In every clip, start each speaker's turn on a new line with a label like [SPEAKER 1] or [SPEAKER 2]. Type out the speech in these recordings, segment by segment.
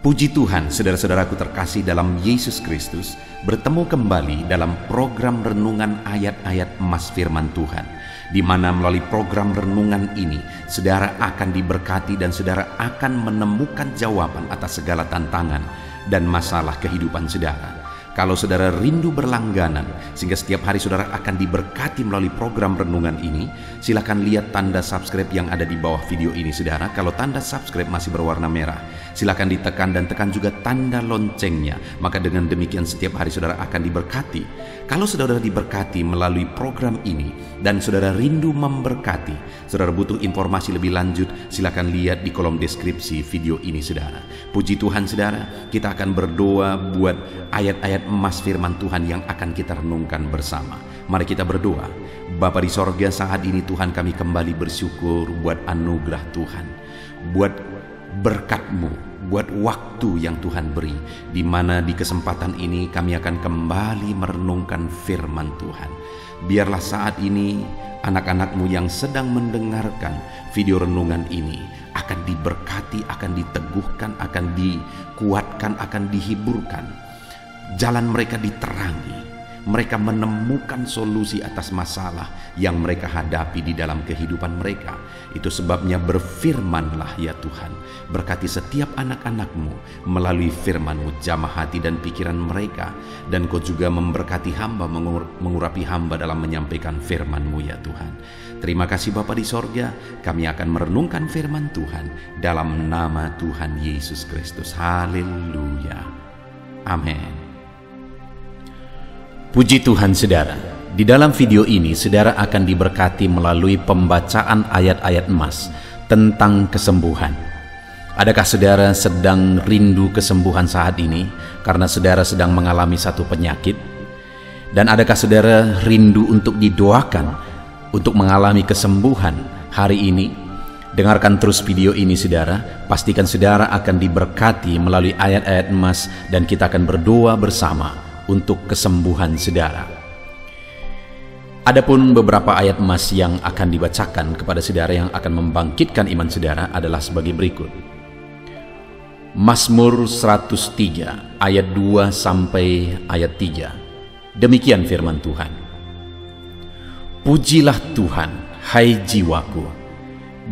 [SPEAKER 1] Puji Tuhan, saudara-saudaraku terkasih dalam Yesus Kristus, bertemu kembali dalam program renungan ayat-ayat emas firman Tuhan, di mana melalui program renungan ini, saudara akan diberkati dan saudara akan menemukan jawaban atas segala tantangan dan masalah kehidupan saudara. Kalau saudara rindu berlangganan sehingga setiap hari saudara akan diberkati melalui program renungan ini, silakan lihat tanda subscribe yang ada di bawah video ini saudara. Kalau tanda subscribe masih berwarna merah, silakan ditekan dan tekan juga tanda loncengnya. Maka dengan demikian setiap hari saudara akan diberkati. Kalau saudara diberkati melalui program ini dan saudara rindu memberkati, saudara butuh informasi lebih lanjut, silakan lihat di kolom deskripsi video ini saudara. Puji Tuhan saudara, kita akan berdoa buat ayat-ayat emas firman Tuhan yang akan kita renungkan bersama. Mari kita berdoa. Bapa di sorga, saat ini Tuhan kami kembali bersyukur buat anugerah Tuhan, buat berkat-Mu, buat waktu yang Tuhan beri, di mana di kesempatan ini kami akan kembali merenungkan firman Tuhan. Biarlah saat ini anak-anak-Mu yang sedang mendengarkan video renungan ini akan diberkati, akan diteguhkan, akan dikuatkan, akan dihiburkan. Jalan mereka diterangi, mereka menemukan solusi atas masalah yang mereka hadapi di dalam kehidupan mereka. Itu sebabnya berfirmanlah ya Tuhan, berkati setiap anak-anak-Mu melalui firman-Mu, jamah hati dan pikiran mereka, dan Kau juga memberkati hamba, mengurapi hamba dalam menyampaikan firman-Mu ya Tuhan. Terima kasih Bapa di sorga, kami akan merenungkan firman Tuhan dalam nama Tuhan Yesus Kristus. Haleluya, amin. Puji Tuhan saudara, di dalam video ini saudara akan diberkati melalui pembacaan ayat-ayat emas tentang kesembuhan. Adakah saudara sedang rindu kesembuhan saat ini karena saudara sedang mengalami satu penyakit? Dan adakah saudara rindu untuk didoakan untuk mengalami kesembuhan hari ini? Dengarkan terus video ini saudara, pastikan saudara akan diberkati melalui ayat-ayat emas dan kita akan berdoa bersama untuk kesembuhan saudara. Adapun beberapa ayat emas yang akan dibacakan kepada saudara yang akan membangkitkan iman saudara adalah sebagai berikut. Mazmur 103 ayat 2 sampai ayat 3. Demikian firman Tuhan. Pujilah Tuhan, hai jiwaku,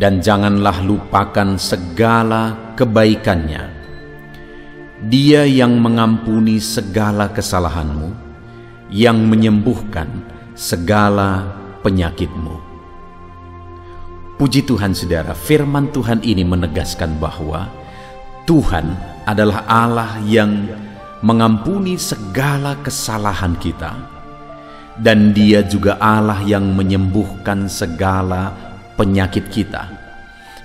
[SPEAKER 1] dan janganlah lupakan segala kebaikannya. Dia yang mengampuni segala kesalahanmu, yang menyembuhkan segala penyakitmu. Puji Tuhan saudara, firman Tuhan ini menegaskan bahwa Tuhan adalah Allah yang mengampuni segala kesalahan kita, dan Dia juga Allah yang menyembuhkan segala penyakit kita.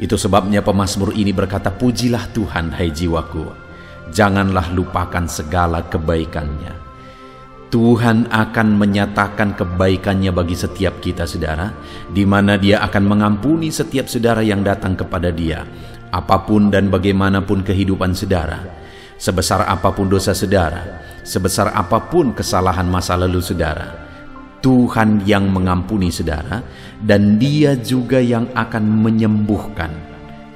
[SPEAKER 1] Itu sebabnya pemazmur ini berkata, pujilah Tuhan hai jiwaku, janganlah lupakan segala kebaikannya. Tuhan akan menyatakan kebaikannya bagi setiap kita saudara, di mana Dia akan mengampuni setiap saudara yang datang kepada Dia, apapun dan bagaimanapun kehidupan saudara, sebesar apapun dosa saudara, sebesar apapun kesalahan masa lalu saudara. Tuhan yang mengampuni saudara, dan Dia juga yang akan menyembuhkan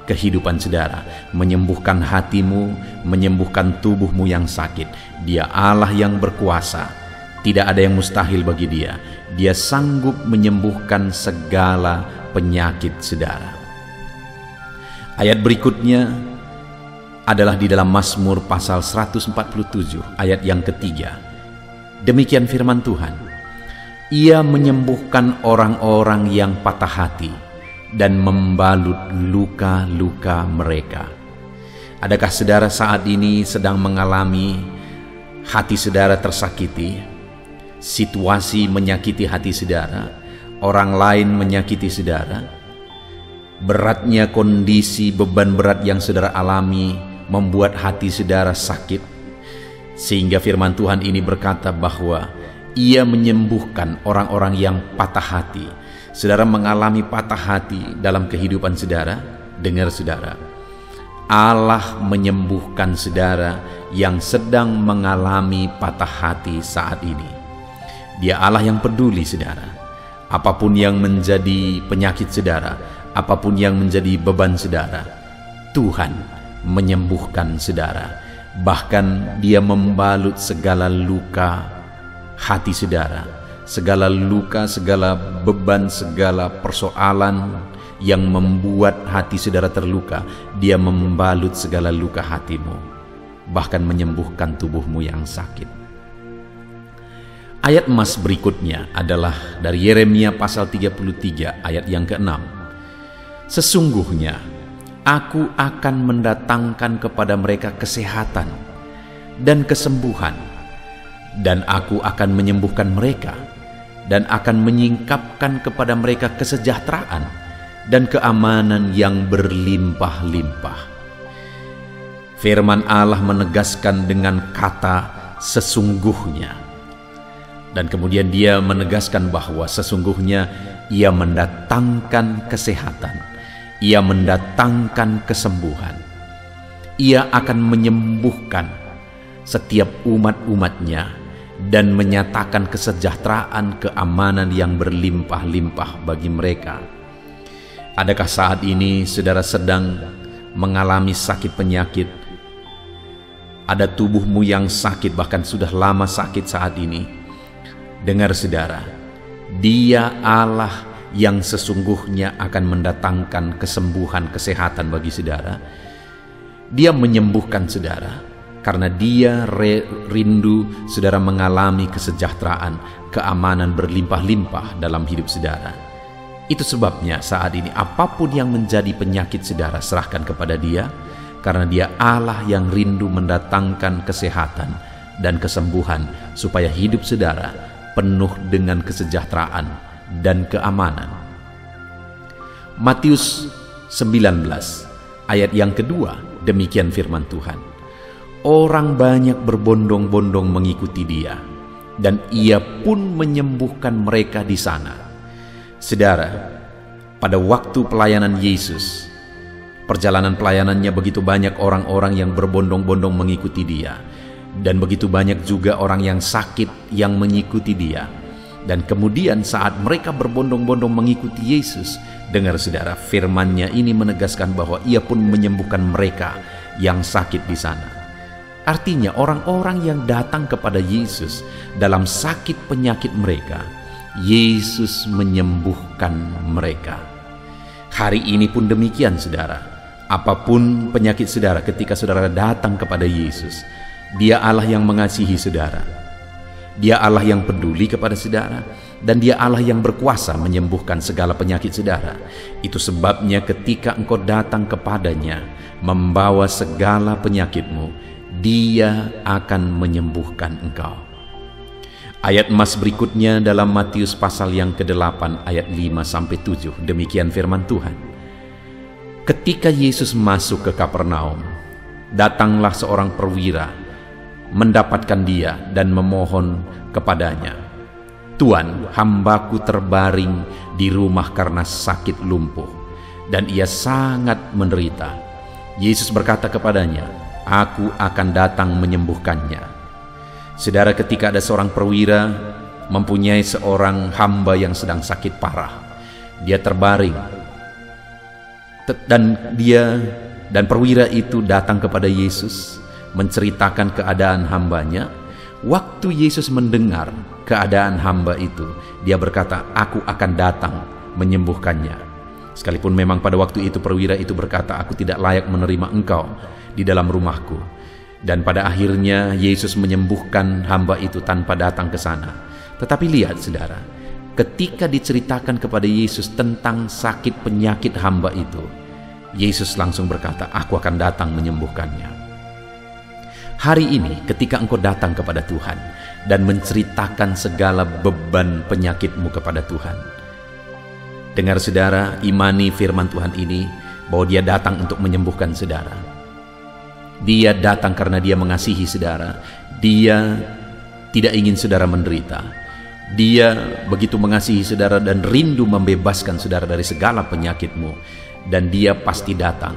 [SPEAKER 1] kehidupan saudara, menyembuhkan hatimu, menyembuhkan tubuhmu yang sakit. Dia Allah yang berkuasa, tidak ada yang mustahil bagi Dia. Dia sanggup menyembuhkan segala penyakit saudara. Ayat berikutnya adalah di dalam Mazmur pasal 147 ayat yang ketiga. Demikian firman Tuhan. Ia menyembuhkan orang-orang yang patah hati dan membalut luka-luka mereka. Adakah saudara saat ini sedang mengalami hati saudara tersakiti, situasi menyakiti hati saudara, orang lain menyakiti saudara? Beratnya kondisi beban berat yang saudara alami membuat hati saudara sakit, sehingga firman Tuhan ini berkata bahwa Ia menyembuhkan orang-orang yang patah hati. Saudara mengalami patah hati dalam kehidupan saudara, dengar saudara, Allah menyembuhkan saudara yang sedang mengalami patah hati saat ini. Dia Allah yang peduli saudara. Apapun yang menjadi penyakit saudara, apapun yang menjadi beban saudara, Tuhan menyembuhkan saudara. Bahkan dia membalut segala luka hati saudara, segala luka, segala beban, segala persoalan yang membuat hati saudara terluka. Dia membalut segala luka hatimu, bahkan menyembuhkan tubuhmu yang sakit. Ayat emas berikutnya adalah dari Yeremia pasal 33 ayat yang ke-6. Sesungguhnya Aku akan mendatangkan kepada mereka kesehatan dan kesembuhan, dan Aku akan menyembuhkan mereka, dan akan menyingkapkan kepada mereka kesejahteraan dan keamanan yang berlimpah-limpah. Firman Allah menegaskan dengan kata sesungguhnya, dan kemudian dia menegaskan bahwa sesungguhnya ia mendatangkan kesehatan, ia mendatangkan kesembuhan, ia akan menyembuhkan setiap umat-umatnya dan menyatakan kesejahteraan, keamanan yang berlimpah-limpah bagi mereka. Adakah saat ini saudara sedang mengalami sakit penyakit? Ada tubuhmu yang sakit, bahkan sudah lama sakit saat ini. Dengar saudara, Dia Allah yang sesungguhnya akan mendatangkan kesembuhan, kesehatan bagi saudara. Dia menyembuhkan saudara karena Dia rindu saudara mengalami kesejahteraan, keamanan berlimpah-limpah dalam hidup saudara. Itu sebabnya saat ini apapun yang menjadi penyakit saudara, serahkan kepada Dia, karena Dia Allah yang rindu mendatangkan kesehatan dan kesembuhan supaya hidup saudara penuh dengan kesejahteraan dan keamanan. Matius 19 ayat yang kedua, demikian firman Tuhan. Orang banyak berbondong-bondong mengikuti Dia, dan Ia pun menyembuhkan mereka di sana. Saudara, pada waktu pelayanan Yesus, perjalanan pelayanannya, begitu banyak orang-orang yang berbondong-bondong mengikuti Dia, dan begitu banyak juga orang yang sakit yang mengikuti Dia. Dan kemudian saat mereka berbondong-bondong mengikuti Yesus, dengar saudara, firman-Nya ini menegaskan bahwa Ia pun menyembuhkan mereka yang sakit di sana. Artinya orang-orang yang datang kepada Yesus dalam sakit penyakit mereka, Yesus menyembuhkan mereka. Hari ini pun demikian saudara. Apapun penyakit saudara, ketika saudara datang kepada Yesus, Dia Allah yang mengasihi saudara. Dia Allah yang peduli kepada saudara, dan Dia Allah yang berkuasa menyembuhkan segala penyakit saudara. Itu sebabnya ketika engkau datang kepadanya membawa segala penyakitmu, Dia akan menyembuhkan engkau. Ayat emas berikutnya dalam Matius pasal yang ke-8 ayat 5-7. Demikian firman Tuhan. Ketika Yesus masuk ke Kapernaum, datanglah seorang perwira mendapatkan Dia dan memohon kepadanya, Tuan, hambaku terbaring di rumah karena sakit lumpuh, dan ia sangat menderita. Yesus berkata kepadanya, Aku akan datang menyembuhkannya. Saudara, ketika ada seorang perwira mempunyai seorang hamba yang sedang sakit parah, dia terbaring, dan perwira itu datang kepada Yesus menceritakan keadaan hambanya. Waktu Yesus mendengar keadaan hamba itu, Dia berkata, Aku akan datang menyembuhkannya. Sekalipun memang pada waktu itu perwira itu berkata, Aku tidak layak menerima engkau di dalam rumahku. Dan pada akhirnya Yesus menyembuhkan hamba itu tanpa datang ke sana. Tetapi lihat saudara, ketika diceritakan kepada Yesus tentang sakit penyakit hamba itu, Yesus langsung berkata, Aku akan datang menyembuhkannya. Hari ini ketika engkau datang kepada Tuhan dan menceritakan segala beban penyakitmu kepada Tuhan, dengar saudara, imani firman Tuhan ini bahwa Dia datang untuk menyembuhkan saudara. Dia datang karena Dia mengasihi saudara. Dia tidak ingin saudara menderita. Dia begitu mengasihi saudara dan rindu membebaskan saudara dari segala penyakitmu. Dan Dia pasti datang.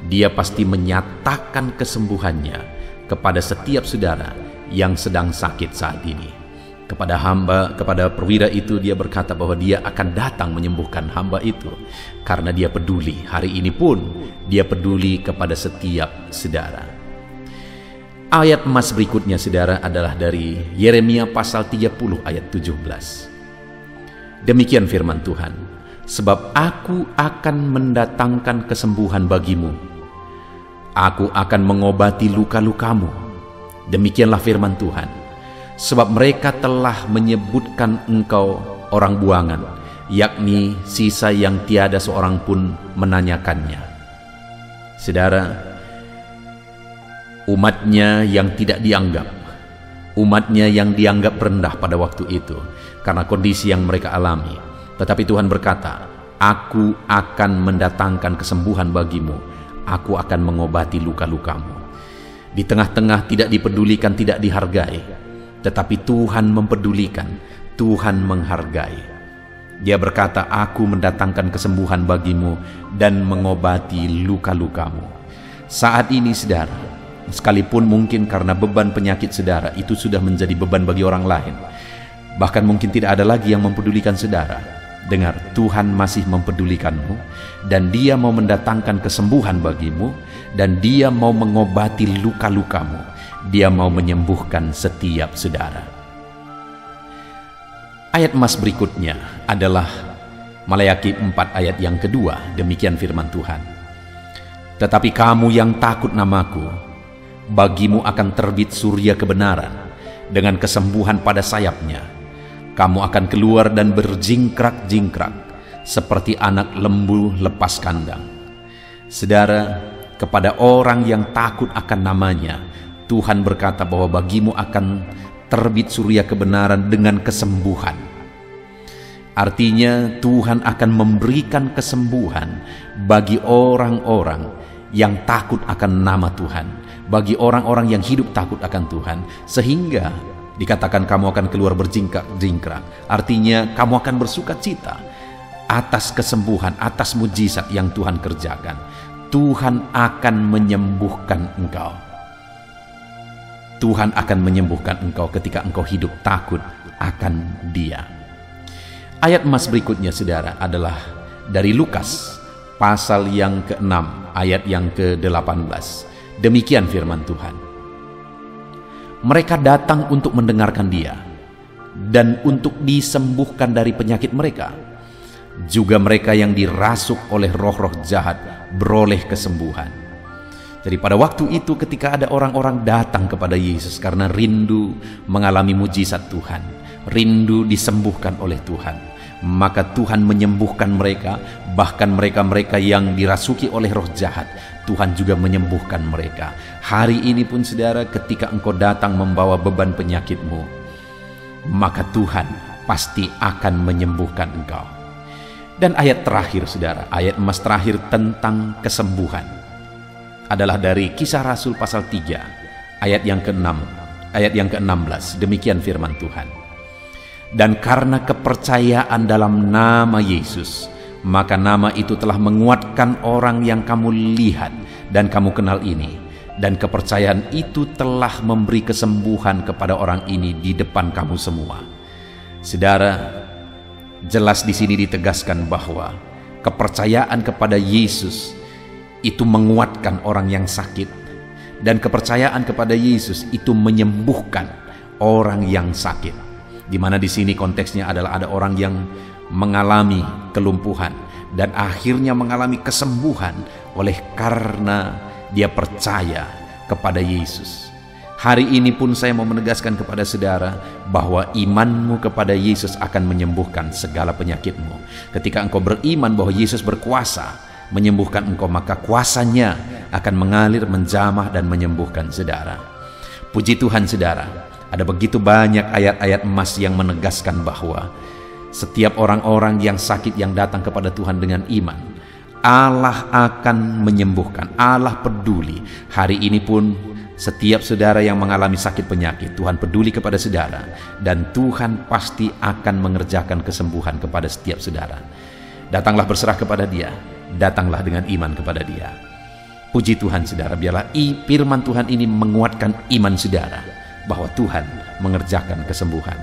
[SPEAKER 1] Dia pasti menyatakan kesembuhannya kepada setiap saudara yang sedang sakit saat ini. Kepada perwira itu dia berkata bahwa dia akan datang menyembuhkan hamba itu karena dia peduli. Hari ini pun dia peduli kepada setiap saudara. Ayat emas berikutnya saudara adalah dari Yeremia pasal 30 ayat 17. Demikian firman Tuhan, sebab aku akan mendatangkan kesembuhan bagimu, aku akan mengobati luka-lukamu. Demikianlah firman Tuhan, sebab mereka telah menyebutkan engkau orang buangan, yakni sisa yang tiada seorang pun menanyakannya. Saudara, umatnya yang tidak dianggap, umatnya yang dianggap rendah pada waktu itu karena kondisi yang mereka alami. Tetapi Tuhan berkata, aku akan mendatangkan kesembuhan bagimu, aku akan mengobati luka-lukamu. Di tengah-tengah tidak dipedulikan, tidak dihargai, tetapi Tuhan mempedulikan, Tuhan menghargai. Dia berkata, aku mendatangkan kesembuhan bagimu dan mengobati luka-lukamu. Saat ini saudara, sekalipun mungkin karena beban penyakit saudara itu sudah menjadi beban bagi orang lain, bahkan mungkin tidak ada lagi yang mempedulikan saudara, dengar, Tuhan masih mempedulikanmu dan Dia mau mendatangkan kesembuhan bagimu dan Dia mau mengobati luka-lukamu. Dia mau menyembuhkan setiap saudara. Ayat emas berikutnya adalah Maleakhi 4 ayat yang kedua. Demikian firman Tuhan, tetapi kamu yang takut namaku, bagimu akan terbit surya kebenaran dengan kesembuhan pada sayapnya. Kamu akan keluar dan berjingkrak-jingkrak seperti anak lembu lepas kandang. Saudara, kepada orang yang takut akan namanya, Tuhan berkata bahwa bagimu akan terbit surya kebenaran dengan kesembuhan. Artinya Tuhan akan memberikan kesembuhan bagi orang-orang yang takut akan nama Tuhan, bagi orang-orang yang hidup takut akan Tuhan, sehingga dikatakan kamu akan keluar berjingkrak-jingkrak. Artinya kamu akan bersuka cita atas kesembuhan, atas mujizat yang Tuhan kerjakan. Tuhan akan menyembuhkan engkau. Tuhan akan menyembuhkan engkau ketika engkau hidup takut akan Dia. Ayat emas berikutnya saudara adalah dari Lukas pasal yang ke-6 ayat yang ke-18. Demikian firman Tuhan, mereka datang untuk mendengarkan Dia dan untuk disembuhkan dari penyakit mereka. Juga mereka yang dirasuk oleh roh-roh jahat beroleh kesembuhan. Jadi pada waktu itu ketika ada orang-orang datang kepada Yesus karena rindu mengalami mujizat Tuhan, rindu disembuhkan oleh Tuhan, maka Tuhan menyembuhkan mereka. Bahkan mereka-mereka yang dirasuki oleh roh jahat, Tuhan juga menyembuhkan mereka. Hari ini pun saudara, ketika engkau datang membawa beban penyakitmu, maka Tuhan pasti akan menyembuhkan engkau. Dan ayat terakhir saudara, ayat emas terakhir tentang kesembuhan adalah dari Kisah Rasul pasal 3 ayat yang ke-6 ayat yang ke-16. Demikian firman Tuhan, dan karena kepercayaan dalam nama Yesus, maka nama itu telah menguatkan orang yang kamu lihat dan kamu kenal ini, dan kepercayaan itu telah memberi kesembuhan kepada orang ini di depan kamu semua. Saudara, jelas di sini ditegaskan bahwa kepercayaan kepada Yesus itu menguatkan orang yang sakit, dan kepercayaan kepada Yesus itu menyembuhkan orang yang sakit. Di mana di sini konteksnya adalah ada orang yang mengalami kelumpuhan dan akhirnya mengalami kesembuhan oleh karena dia percaya kepada Yesus. Hari ini pun saya mau menegaskan kepada saudara bahwa imanmu kepada Yesus akan menyembuhkan segala penyakitmu. Ketika engkau beriman bahwa Yesus berkuasa menyembuhkan engkau, maka kuasanya akan mengalir, menjamah dan menyembuhkan saudara. Puji Tuhan saudara, ada begitu banyak ayat-ayat emas yang menegaskan bahwa setiap orang-orang yang sakit yang datang kepada Tuhan dengan iman, Allah akan menyembuhkan. Allah peduli. Hari ini pun setiap saudara yang mengalami sakit penyakit, Tuhan peduli kepada saudara, dan Tuhan pasti akan mengerjakan kesembuhan kepada setiap saudara. Datanglah berserah kepada Dia, datanglah dengan iman kepada Dia. Puji Tuhan saudara, biarlah firman Tuhan ini menguatkan iman saudara bahwa Tuhan mengerjakan kesembuhan.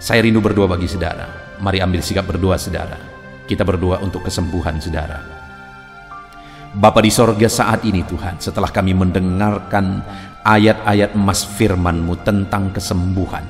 [SPEAKER 1] Saya rindu berdoa bagi saudara. Mari ambil sikap berdoa saudara. Kita berdoa untuk kesembuhan saudara. Bapa di sorga, saat ini Tuhan, setelah kami mendengarkan ayat-ayat emas firman-Mu tentang kesembuhan,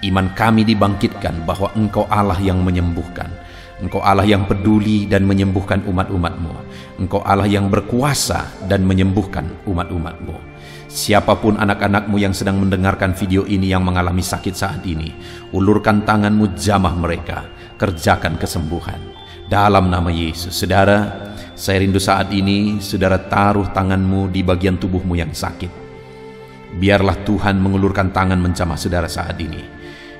[SPEAKER 1] iman kami dibangkitkan bahwa Engkau Allah yang menyembuhkan. Engkau Allah yang peduli dan menyembuhkan umat-umat-Mu. Engkau Allah yang berkuasa dan menyembuhkan umat-umat-Mu. Siapapun anak-anak-Mu yang sedang mendengarkan video ini yang mengalami sakit saat ini, ulurkan tangan-Mu, jamah mereka, kerjakan kesembuhan. Dalam nama Yesus, saudara, saya rindu saat ini, saudara taruh tangan-Mu di bagian tubuh-Mu yang sakit. Biarlah Tuhan mengulurkan tangan menjamah saudara saat ini.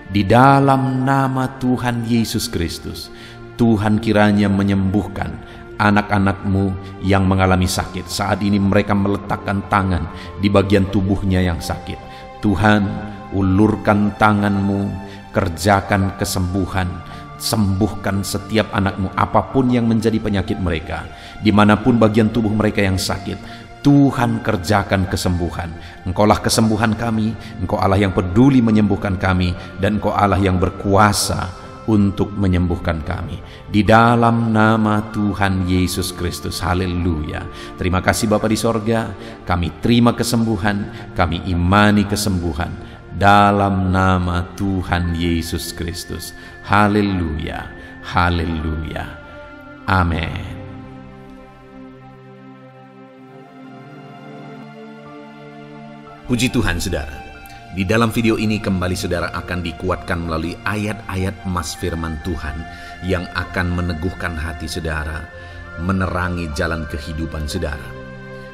[SPEAKER 1] Di dalam nama Tuhan Yesus Kristus, Tuhan kiranya menyembuhkan anak-anak-Mu yang mengalami sakit. Saat ini mereka meletakkan tangan di bagian tubuhnya yang sakit. Tuhan, ulurkan tangan-Mu, kerjakan kesembuhan, sembuhkan setiap anak-Mu apapun yang menjadi penyakit mereka, dimanapun bagian tubuh mereka yang sakit. Tuhan, kerjakan kesembuhan. Engkaulah kesembuhan kami, Engkau Allah yang peduli menyembuhkan kami, dan Engkau Allah yang berkuasa untuk menyembuhkan kami. Di dalam nama Tuhan Yesus Kristus. Haleluya. Terima kasih Bapa di sorga. Kami terima kesembuhan, kami imani kesembuhan. Dalam nama Tuhan Yesus Kristus. Haleluya. Haleluya. Amin. Puji Tuhan saudara. Di dalam video ini kembali saudara akan dikuatkan melalui ayat-ayat emas firman Tuhan yang akan meneguhkan hati saudara, menerangi jalan kehidupan saudara.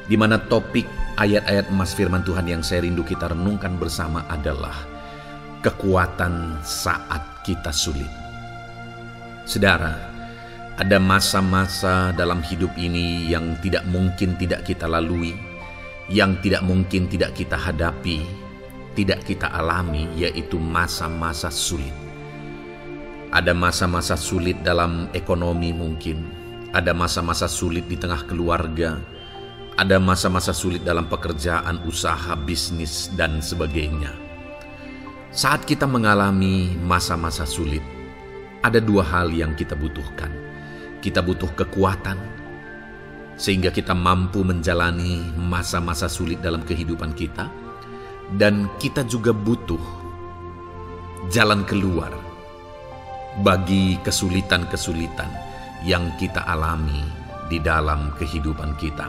[SPEAKER 1] Di mana topik ayat-ayat emas firman Tuhan yang saya rindu kita renungkan bersama adalah kekuatan saat kita sulit. Saudara, ada masa-masa dalam hidup ini yang tidak mungkin tidak kita lalui, yang tidak mungkin tidak kita hadapi, tidak kita alami, yaitu masa-masa sulit. Ada masa-masa sulit dalam ekonomi mungkin, ada masa-masa sulit di tengah keluarga, ada masa-masa sulit dalam pekerjaan, usaha, bisnis, dan sebagainya. Saat kita mengalami masa-masa sulit, ada dua hal yang kita butuhkan. Kita butuh kekuatan, sehingga kita mampu menjalani masa-masa sulit dalam kehidupan kita. Dan kita juga butuh jalan keluar bagi kesulitan-kesulitan yang kita alami di dalam kehidupan kita.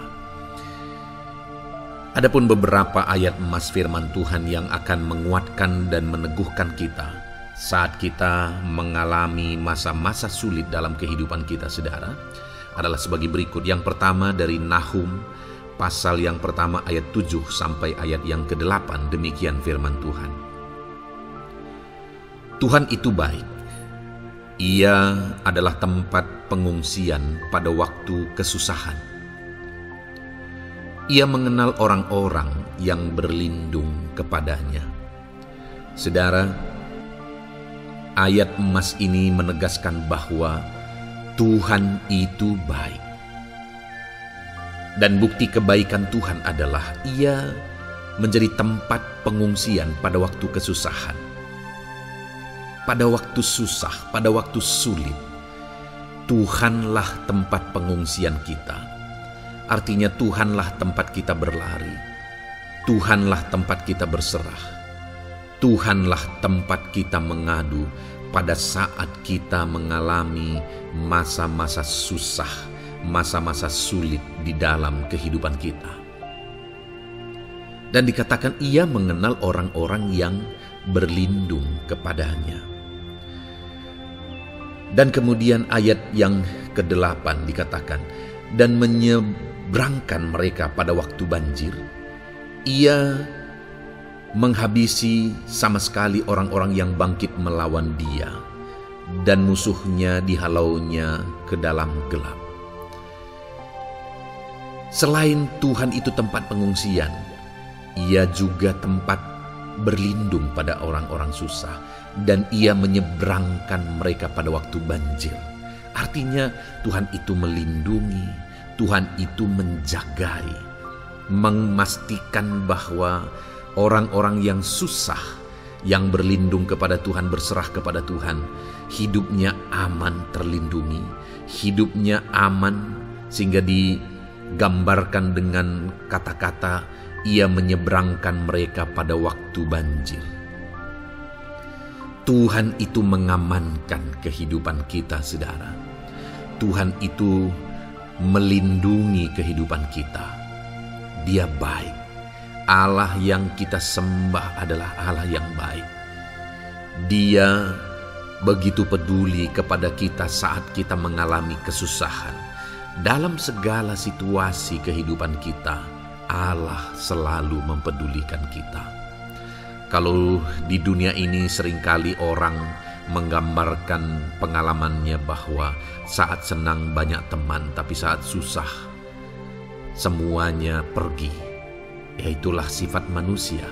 [SPEAKER 1] Adapun beberapa ayat emas firman Tuhan yang akan menguatkan dan meneguhkan kita saat kita mengalami masa-masa sulit dalam kehidupan kita, saudara, adalah sebagai berikut. Yang pertama dari Nahum pasal yang pertama ayat 7 sampai ayat yang ke-8, demikian firman Tuhan. Tuhan itu baik. Ia adalah tempat pengungsian pada waktu kesusahan. Ia mengenal orang-orang yang berlindung kepadanya. Saudara, ayat emas ini menegaskan bahwa Tuhan itu baik. Dan bukti kebaikan Tuhan adalah Ia menjadi tempat pengungsian pada waktu kesusahan. Pada waktu susah, pada waktu sulit, Tuhanlah tempat pengungsian kita. Artinya Tuhanlah tempat kita berlari. Tuhanlah tempat kita berserah. Tuhanlah tempat kita mengadu pada saat kita mengalami masa-masa susah, masa-masa sulit di dalam kehidupan kita. Dan dikatakan Ia mengenal orang-orang yang berlindung kepadanya. Dan kemudian ayat yang ke-8 dikatakan, dan menyeberangkan mereka pada waktu banjir. Ia menghabisi sama sekali orang-orang yang bangkit melawan Dia, dan musuhnya dihalaunya ke dalam gelap. Selain Tuhan itu tempat pengungsian, Ia juga tempat berlindung pada orang-orang susah, dan Ia menyeberangkan mereka pada waktu banjir. Artinya Tuhan itu melindungi, Tuhan itu menjagai, memastikan bahwa orang-orang yang susah, yang berlindung kepada Tuhan, berserah kepada Tuhan, hidupnya aman, terlindungi, hidupnya aman, sehingga digambarkan dengan kata-kata ia menyeberangkan mereka pada waktu banjir. Tuhan itu mengamankan kehidupan kita, saudara. Tuhan itu melindungi kehidupan kita. Dia baik. Allah yang kita sembah adalah Allah yang baik. Dia begitu peduli kepada kita saat kita mengalami kesusahan. Dalam segala situasi kehidupan kita, Allah selalu mempedulikan kita. Kalau di dunia ini seringkali orang menggambarkan pengalamannya bahwa saat senang banyak teman, tapi saat susah semuanya pergi. Ya, itulah sifat manusia.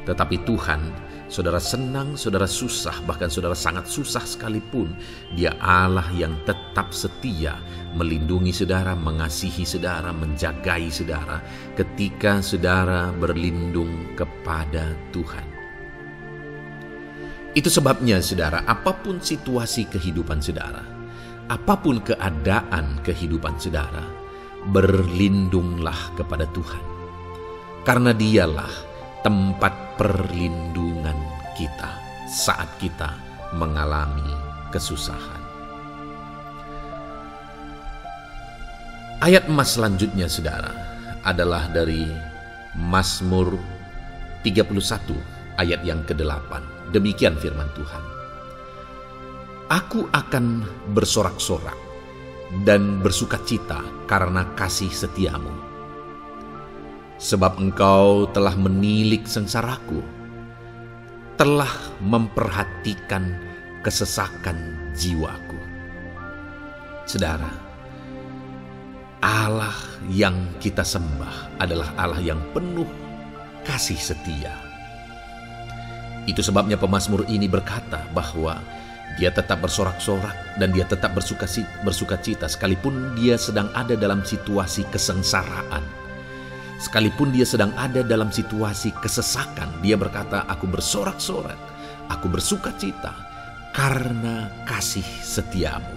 [SPEAKER 1] Tetapi Tuhan, saudara senang, saudara susah, bahkan saudara sangat susah sekalipun, Dia Allah yang tetap setia melindungi saudara, mengasihi saudara, menjagai saudara ketika saudara berlindung kepada Tuhan. Itu sebabnya saudara, apapun situasi kehidupan saudara, apapun keadaan kehidupan saudara, berlindunglah kepada Tuhan. Karena Dialah tempat perlindungan kita saat kita mengalami kesusahan. Ayat emas selanjutnya saudara adalah dari Mazmur 31 ayat yang ke-8. Demikian firman Tuhan. Aku akan bersorak-sorak dan bersukacita karena kasih setiamu. Sebab engkau telah menilik sengsaraku, telah memperhatikan kesesakan jiwaku. Saudara, Allah yang kita sembah adalah Allah yang penuh kasih setia. Itu sebabnya pemazmur ini berkata bahwa dia tetap bersorak-sorak dan dia tetap bersukacita sekalipun dia sedang ada dalam situasi kesengsaraan. Sekalipun dia sedang ada dalam situasi kesesakan, dia berkata, aku bersorak-sorak, aku bersukacita karena kasih setiamu.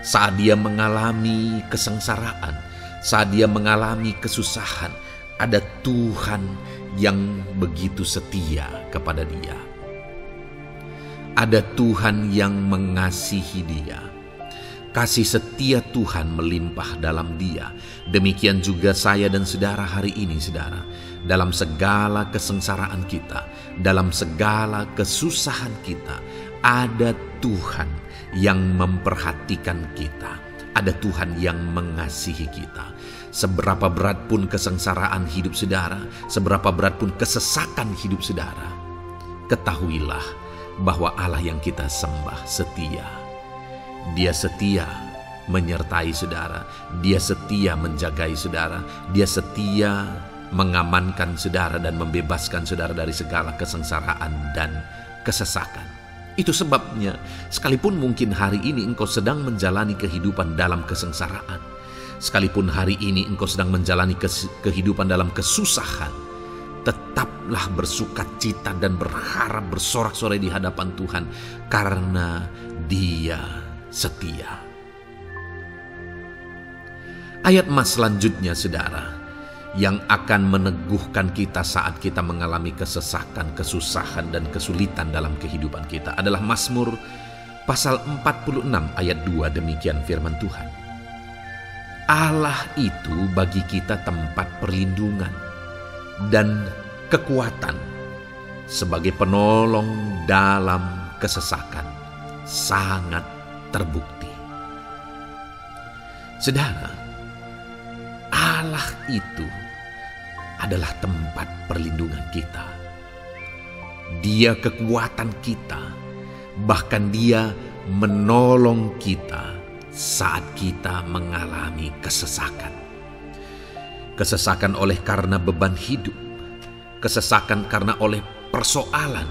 [SPEAKER 1] Saat dia mengalami kesengsaraan, saat dia mengalami kesusahan, ada Tuhan yang begitu setia kepada dia. Ada Tuhan yang mengasihi dia. Kasih setia Tuhan melimpah dalam dia. Demikian juga saya dan saudara hari ini, saudara. Dalam segala kesengsaraan kita, dalam segala kesusahan kita, ada Tuhan yang memperhatikan kita. Ada Tuhan yang mengasihi kita. Seberapa berat pun kesengsaraan hidup saudara, seberapa berat pun kesesakan hidup saudara, ketahuilah bahwa Allah yang kita sembah setia. Dia setia menyertai saudara, Dia setia menjagai saudara, Dia setia mengamankan saudara dan membebaskan saudara dari segala kesengsaraan dan kesesakan. Itu sebabnya sekalipun mungkin hari ini engkau sedang menjalani kehidupan dalam kesengsaraan, sekalipun hari ini engkau sedang menjalani kehidupan dalam kesusahan, tetaplah bersukacita dan berharap, bersorak-sorai di hadapan Tuhan karena Dia setia. Ayat emas selanjutnya saudara, yang akan meneguhkan kita saat kita mengalami kesesakan, kesusahan dan kesulitan dalam kehidupan kita adalah Mazmur pasal 46 ayat 2. Demikian firman Tuhan. Allah itu bagi kita tempat perlindungan dan kekuatan sebagai penolong dalam kesesakan, sangat terbukti. Saudara, Allah itu adalah tempat perlindungan kita. Dia kekuatan kita, bahkan Dia menolong kita saat kita mengalami kesesakan. Kesesakan oleh karena beban hidup, kesesakan karena oleh persoalan,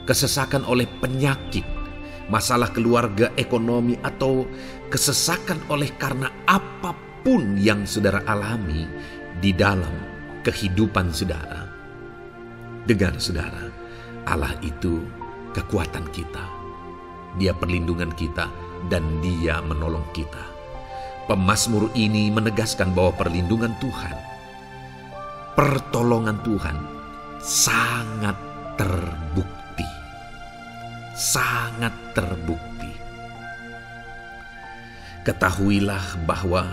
[SPEAKER 1] kesesakan oleh penyakit, masalah keluarga, ekonomi, atau kesesakan oleh karena apapun yang saudara alami di dalam kehidupan saudara. Dengar saudara, Allah itu kekuatan kita, Dia perlindungan kita, dan Dia menolong kita. Pemazmur ini menegaskan bahwa perlindungan Tuhan, pertolongan Tuhan sangat terbukti. Sangat terbukti. Ketahuilah bahwa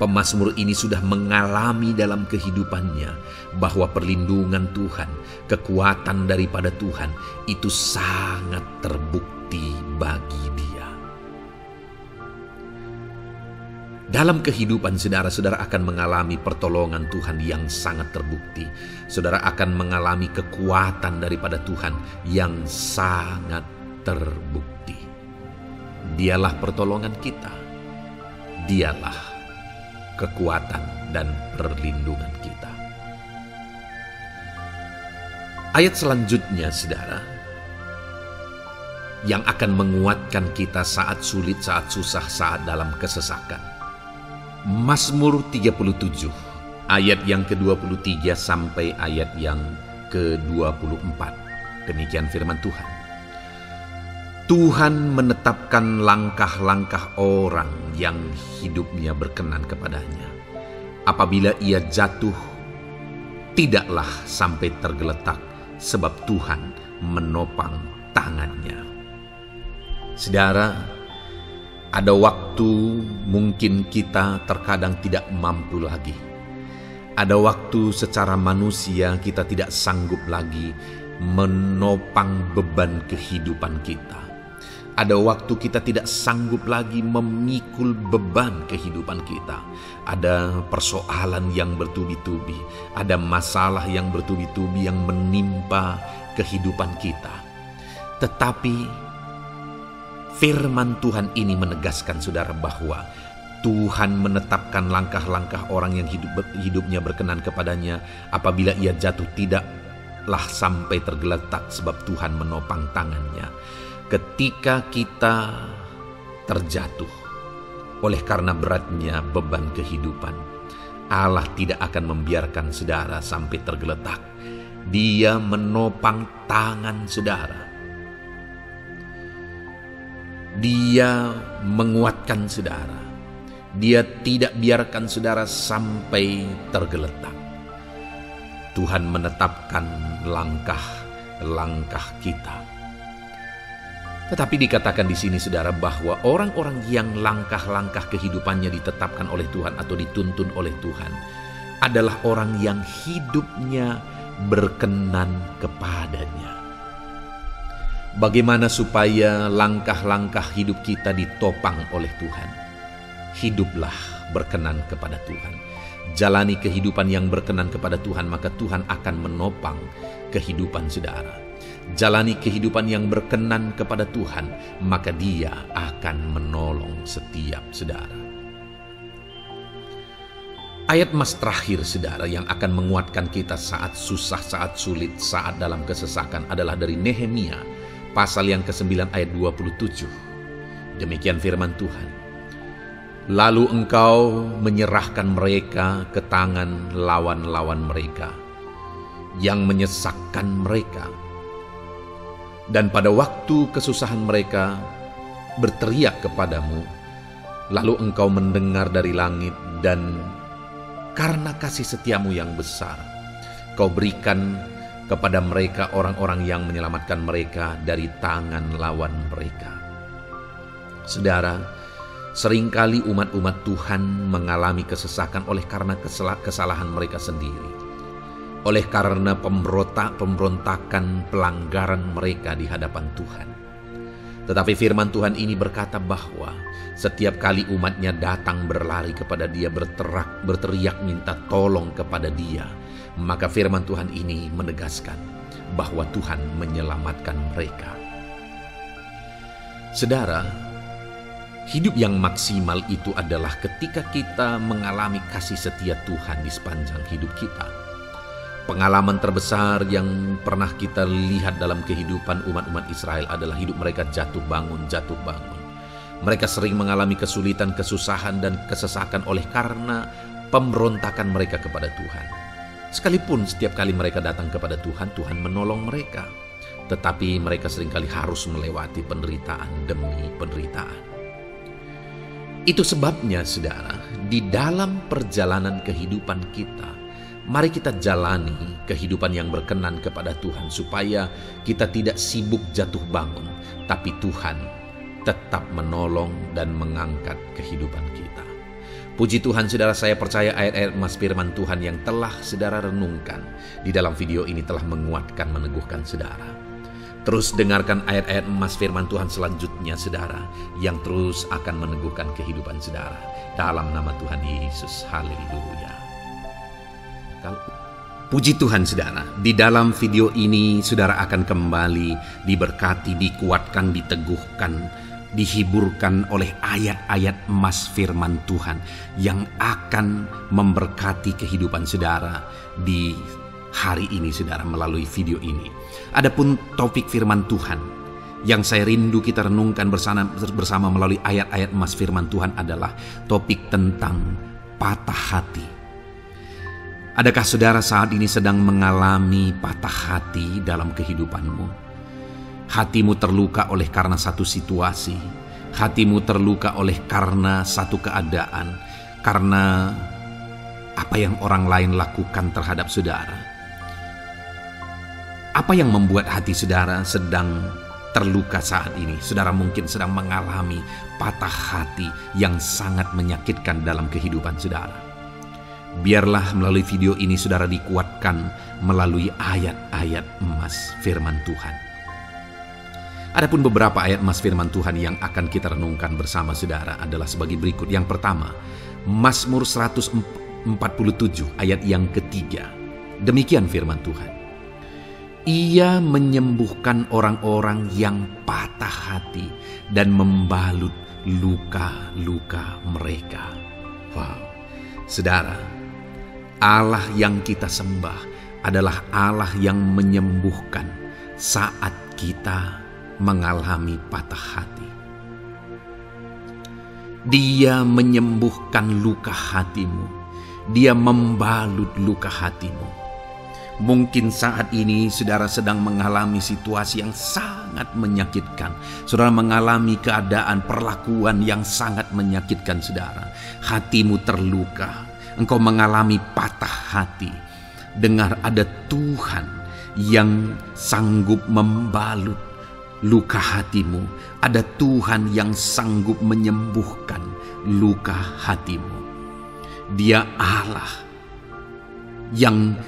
[SPEAKER 1] pemazmur ini sudah mengalami dalam kehidupannya bahwa perlindungan Tuhan, kekuatan daripada Tuhan itu sangat terbukti bagi dia. Dalam kehidupan saudara-saudara akan mengalami pertolongan Tuhan yang sangat terbukti. Saudara akan mengalami kekuatan daripada Tuhan yang sangat terbukti. Dialah pertolongan kita. Dialah kekuatan dan perlindungan kita. Ayat selanjutnya, saudara, yang akan menguatkan kita saat sulit, saat susah, saat dalam kesesakan. Mazmur 37, ayat yang ke-23 sampai ayat yang ke-24. Demikian firman Tuhan. Tuhan menetapkan langkah-langkah orang yang hidupnya berkenan kepadanya. Apabila ia jatuh, tidaklah sampai tergeletak, sebab Tuhan menopang tangannya. Saudara, ada waktu mungkin kita terkadang tidak mampu lagi. Ada waktu secara manusia kita tidak sanggup lagi menopang beban kehidupan kita. Ada waktu kita tidak sanggup lagi memikul beban kehidupan kita. Ada persoalan yang bertubi-tubi, ada masalah yang bertubi-tubi yang menimpa kehidupan kita. Tetapi firman Tuhan ini menegaskan saudara bahwa Tuhan menetapkan langkah-langkah orang yang hidupnya berkenan kepadanya. Apabila ia jatuh, tidaklah sampai tergeletak, sebab Tuhan menopang tangannya. Ketika kita terjatuh oleh karena beratnya beban kehidupan, Allah tidak akan membiarkan saudara sampai tergeletak. Dia menopang tangan saudara. Dia menguatkan saudara. Dia tidak biarkan saudara sampai tergeletak. Tuhan menetapkan langkah-langkah kita. Tetapi dikatakan di sini saudara bahwa orang-orang yang langkah-langkah kehidupannya ditetapkan oleh Tuhan atau dituntun oleh Tuhan adalah orang yang hidupnya berkenan kepadanya. Bagaimana supaya langkah-langkah hidup kita ditopang oleh Tuhan? Hiduplah berkenan kepada Tuhan. Jalani kehidupan yang berkenan kepada Tuhan, maka Tuhan akan menopang kehidupan saudara. Jalani kehidupan yang berkenan kepada Tuhan, maka Dia akan menolong setiap saudara. Ayat mas terakhir saudara yang akan menguatkan kita saat susah, saat sulit, saat dalam kesesakan adalah dari Nehemia pasal yang ke-9 ayat 27. Demikian firman Tuhan. Lalu engkau menyerahkan mereka ke tangan lawan-lawan mereka yang menyesakkan mereka. Dan pada waktu kesusahan mereka berteriak kepadamu, lalu engkau mendengar dari langit, dan karena kasih setiamu yang besar, kau berikan kepada mereka orang-orang yang menyelamatkan mereka dari tangan lawan mereka. Saudara, seringkali umat-umat Tuhan mengalami kesesakan oleh karena kesalahan mereka sendiri. Oleh karena pemberontakan, pelanggaran mereka di hadapan Tuhan. Tetapi firman Tuhan ini berkata bahwa setiap kali umatnya datang berlari kepada Dia, berteriak minta tolong kepada Dia, maka firman Tuhan ini menegaskan bahwa Tuhan menyelamatkan mereka. Saudara, hidup yang maksimal itu adalah ketika kita mengalami kasih setia Tuhan di sepanjang hidup kita. Pengalaman terbesar yang pernah kita lihat dalam kehidupan umat-umat Israel adalah hidup mereka jatuh bangun. Mereka sering mengalami kesulitan, kesusahan, dan kesesakan oleh karena pemberontakan mereka kepada Tuhan. Sekalipun setiap kali mereka datang kepada Tuhan, Tuhan menolong mereka. tetapi mereka seringkali harus melewati penderitaan demi penderitaan. Itu sebabnya, saudara, di dalam perjalanan kehidupan kita, mari kita jalani kehidupan yang berkenan kepada Tuhan, supaya kita tidak sibuk jatuh bangun, tapi Tuhan tetap menolong dan mengangkat kehidupan kita. Puji Tuhan, saudara, saya percaya ayat-ayat emas firman Tuhan yang telah saudara renungkan di dalam video ini telah menguatkan, meneguhkan saudara. Terus dengarkan ayat-ayat emas firman Tuhan selanjutnya, saudara, yang terus akan meneguhkan kehidupan saudara. Dalam nama Tuhan Yesus, haleluya. Puji Tuhan, saudara, di dalam video ini saudara akan kembali diberkati, dikuatkan, diteguhkan, dihiburkan oleh ayat-ayat emas firman Tuhan yang akan memberkati kehidupan saudara di hari ini, saudara, melalui video ini. Adapun topik firman Tuhan yang saya rindu kita renungkan bersama melalui ayat-ayat emas firman Tuhan adalah topik tentang patah hati. Adakah saudara saat ini sedang mengalami patah hati dalam kehidupanmu? Hatimu terluka oleh karena satu situasi, hatimu terluka oleh karena satu keadaan, karena apa yang orang lain lakukan terhadap saudara. Apa yang membuat hati saudara sedang terluka saat ini? Saudara mungkin sedang mengalami patah hati yang sangat menyakitkan dalam kehidupan saudara. Biarlah melalui video ini saudara dikuatkan melalui ayat-ayat emas firman Tuhan. Adapun beberapa ayat emas firman Tuhan yang akan kita renungkan bersama saudara adalah sebagai berikut. Yang pertama, Mazmur 147 ayat yang ketiga. Demikian firman Tuhan. Ia menyembuhkan orang-orang yang patah hati dan membalut luka-luka mereka. Wow, saudara, Allah yang kita sembah adalah Allah yang menyembuhkan saat kita mengalami patah hati. Dia menyembuhkan luka hatimu. Dia membalut luka hatimu. Mungkin saat ini saudara sedang mengalami situasi yang sangat menyakitkan. Saudara mengalami keadaan perlakuan yang sangat menyakitkan saudara. Hatimu terluka. Engkau mengalami patah hati. Dengar, ada Tuhan yang sanggup membalut luka hatimu. Ada Tuhan yang sanggup menyembuhkan luka hatimu. Dia Allah yang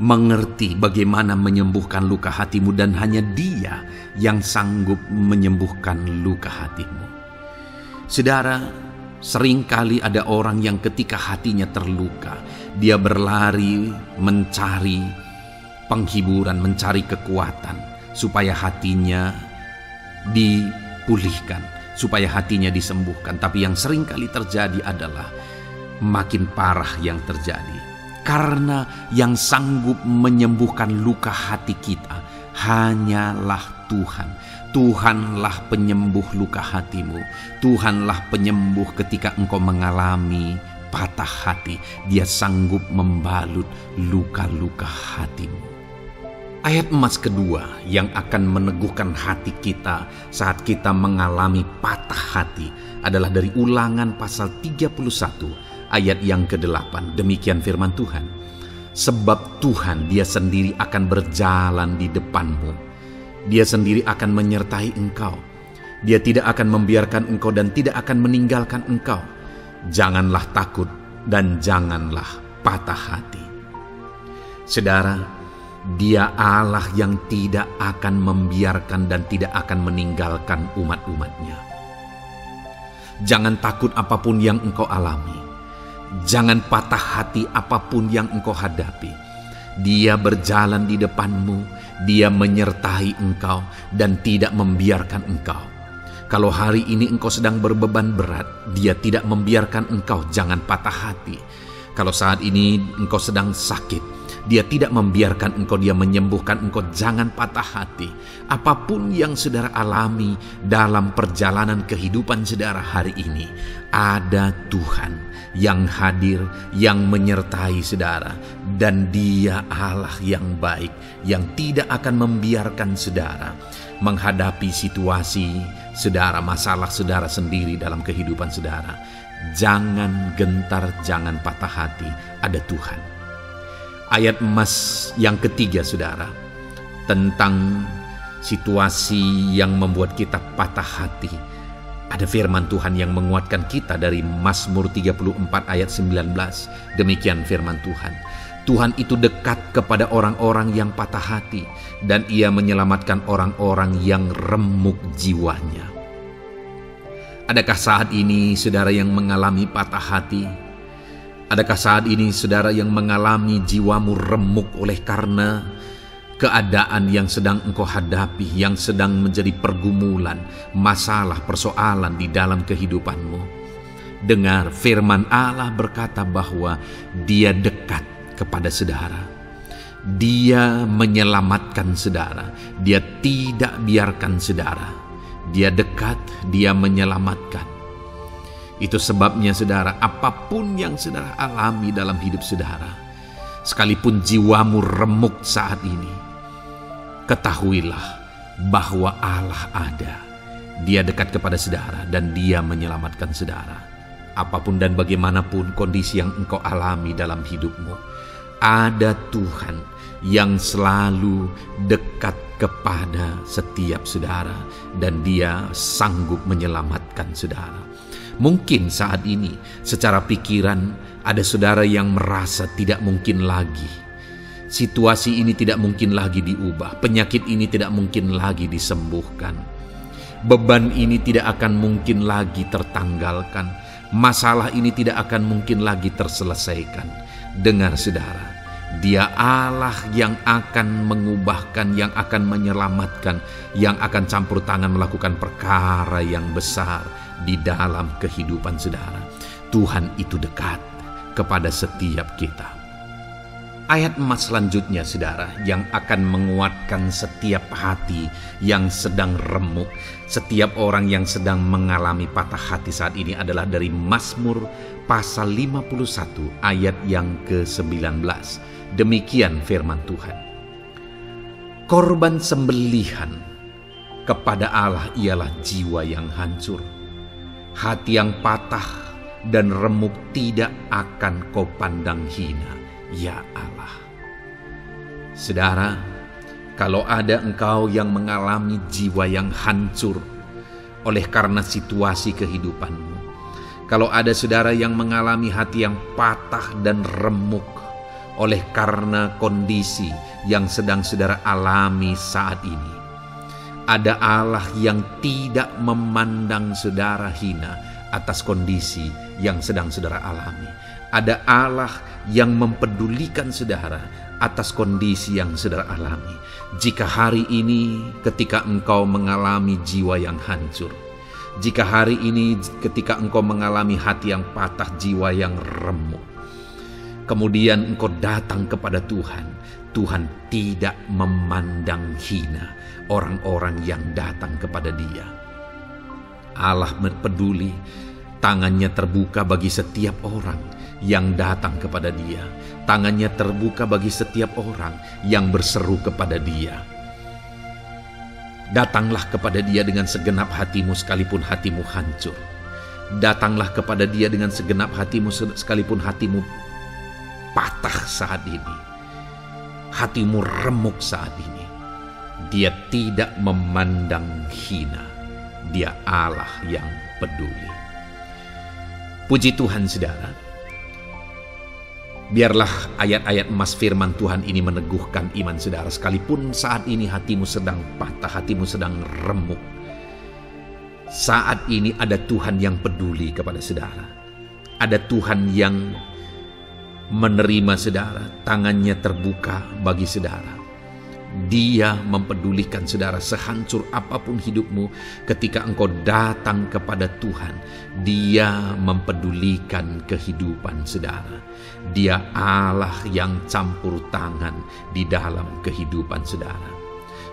[SPEAKER 1] mengerti bagaimana menyembuhkan luka hatimu, dan hanya Dia yang sanggup menyembuhkan luka hatimu. Saudara, seringkali ada orang yang ketika hatinya terluka, dia berlari mencari penghiburan, mencari kekuatan supaya hatinya dipulihkan, supaya hatinya disembuhkan. Tapi yang seringkali terjadi adalah makin parah yang terjadi. Karena yang sanggup menyembuhkan luka hati kita hanyalah Tuhan. Tuhanlah penyembuh luka hatimu. Tuhanlah penyembuh ketika engkau mengalami patah hati. Dia sanggup membalut luka-luka hatimu. Ayat emas kedua yang akan meneguhkan hati kita saat kita mengalami patah hati adalah dari Ulangan pasal 31 ayat yang ke-8. Demikian firman Tuhan. Sebab Tuhan Dia sendiri akan berjalan di depanmu. Dia sendiri akan menyertai engkau. Dia tidak akan membiarkan engkau dan tidak akan meninggalkan engkau. Janganlah takut dan janganlah patah hati. Saudara, Dia Allah yang tidak akan membiarkan dan tidak akan meninggalkan umat-umatnya. Jangan takut apapun yang engkau alami. Jangan patah hati apapun yang engkau hadapi. Dia berjalan di depanmu. Dia menyertai engkau dan tidak membiarkan engkau. Kalau hari ini engkau sedang berbeban berat, Dia tidak membiarkan engkau. Jangan patah hati. Kalau saat ini engkau sedang sakit, Dia tidak membiarkan engkau, dia menyembuhkan engkau. Jangan patah hati. Apapun yang saudara alami dalam perjalanan kehidupan saudara hari ini, ada Tuhan yang hadir, yang menyertai saudara. Dan dia Allah yang baik, yang tidak akan membiarkan saudara menghadapi situasi saudara, masalah saudara sendiri dalam kehidupan saudara. Jangan gentar, jangan patah hati, ada Tuhan. Ayat emas yang ketiga saudara, tentang situasi yang membuat kita patah hati. Ada firman Tuhan yang menguatkan kita dari Mazmur 34 ayat 19. Demikian firman Tuhan. Tuhan itu dekat kepada orang-orang yang patah hati, dan Ia menyelamatkan orang-orang yang remuk jiwanya. Adakah saat ini saudara yang mengalami patah hati? Adakah saat ini saudara yang mengalami jiwamu remuk oleh karena keadaan yang sedang engkau hadapi, yang sedang menjadi pergumulan, masalah, persoalan di dalam kehidupanmu? Dengar, firman Allah berkata bahwa Dia dekat kepada saudara. Dia menyelamatkan saudara. Dia tidak biarkan saudara. Dia dekat, Dia menyelamatkan. Itu sebabnya saudara, apapun yang saudara alami dalam hidup saudara, sekalipun jiwamu remuk saat ini, ketahuilah bahwa Allah ada. Dia dekat kepada saudara dan Dia menyelamatkan saudara. Apapun dan bagaimanapun kondisi yang engkau alami dalam hidupmu, ada Tuhan yang selalu dekat kepada setiap saudara, dan Dia sanggup menyelamatkan saudara. Mungkin saat ini secara pikiran ada saudara yang merasa tidak mungkin lagi. Situasi ini tidak mungkin lagi diubah. Penyakit ini tidak mungkin lagi disembuhkan. Beban ini tidak akan mungkin lagi tertanggalkan. Masalah ini tidak akan mungkin lagi terselesaikan. Dengar saudara, Dia Allah yang akan mengubahkan, yang akan menyelamatkan, yang akan campur tangan melakukan perkara yang besar di dalam kehidupan saudara. Tuhan itu dekat kepada setiap kita. Ayat emas selanjutnya saudara, yang akan menguatkan setiap hati yang sedang remuk, setiap orang yang sedang mengalami patah hati saat ini adalah dari Mazmur pasal 51 ayat yang ke-19. Demikian firman Tuhan. Korban sembelihan kepada Allah ialah jiwa yang hancur. Hati yang patah dan remuk tidak akan kau pandang hina, ya Allah. Saudara, kalau ada engkau yang mengalami jiwa yang hancur oleh karena situasi kehidupanmu, kalau ada saudara yang mengalami hati yang patah dan remuk oleh karena kondisi yang sedang saudara alami saat ini, ada Allah yang tidak memandang saudara hina atas kondisi yang sedang saudara alami. Ada Allah yang mempedulikan saudara atas kondisi yang saudara alami. Jika hari ini ketika engkau mengalami jiwa yang hancur, jika hari ini ketika engkau mengalami hati yang patah, jiwa yang remuk, kemudian engkau datang kepada Tuhan, Tuhan tidak memandang hina orang-orang yang datang kepada Dia. Allah peduli, tangannya terbuka bagi setiap orang yang datang kepada Dia. Tangannya terbuka bagi setiap orang yang berseru kepada Dia. Datanglah kepada Dia dengan segenap hatimu sekalipun hatimu hancur. Datanglah kepada Dia dengan segenap hatimu sekalipun hatimu patah saat ini. Hatimu remuk saat ini. Dia tidak memandang hina. Dia Allah yang peduli. Puji Tuhan saudara. Biarlah ayat-ayat emas firman Tuhan ini meneguhkan iman saudara. Sekalipun saat ini hatimu sedang patah, hatimu sedang remuk, saat ini ada Tuhan yang peduli kepada saudara. Ada Tuhan yang menerima saudara, tangannya terbuka bagi saudara. Dia mempedulikan saudara sehancur apapun hidupmu. Ketika engkau datang kepada Tuhan, Dia mempedulikan kehidupan saudara. Dia Allah yang campur tangan di dalam kehidupan saudara.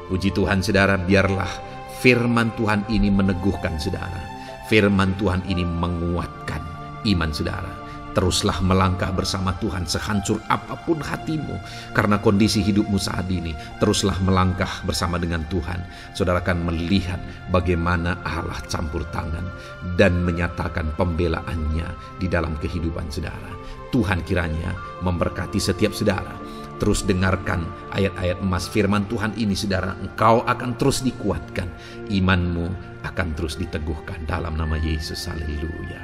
[SPEAKER 1] Puji Tuhan saudara, biarlah firman Tuhan ini meneguhkan saudara. Firman Tuhan ini menguatkan iman saudara. Teruslah melangkah bersama Tuhan sehancur apapun hatimu karena kondisi hidupmu saat ini. Teruslah melangkah bersama dengan Tuhan. Saudara akan melihat bagaimana Allah campur tangan dan menyatakan pembelaannya di dalam kehidupan saudara. Tuhan kiranya memberkati setiap saudara. Terus dengarkan ayat-ayat emas firman Tuhan ini saudara. Engkau akan terus dikuatkan. Imanmu akan terus diteguhkan dalam nama Yesus. Haleluya.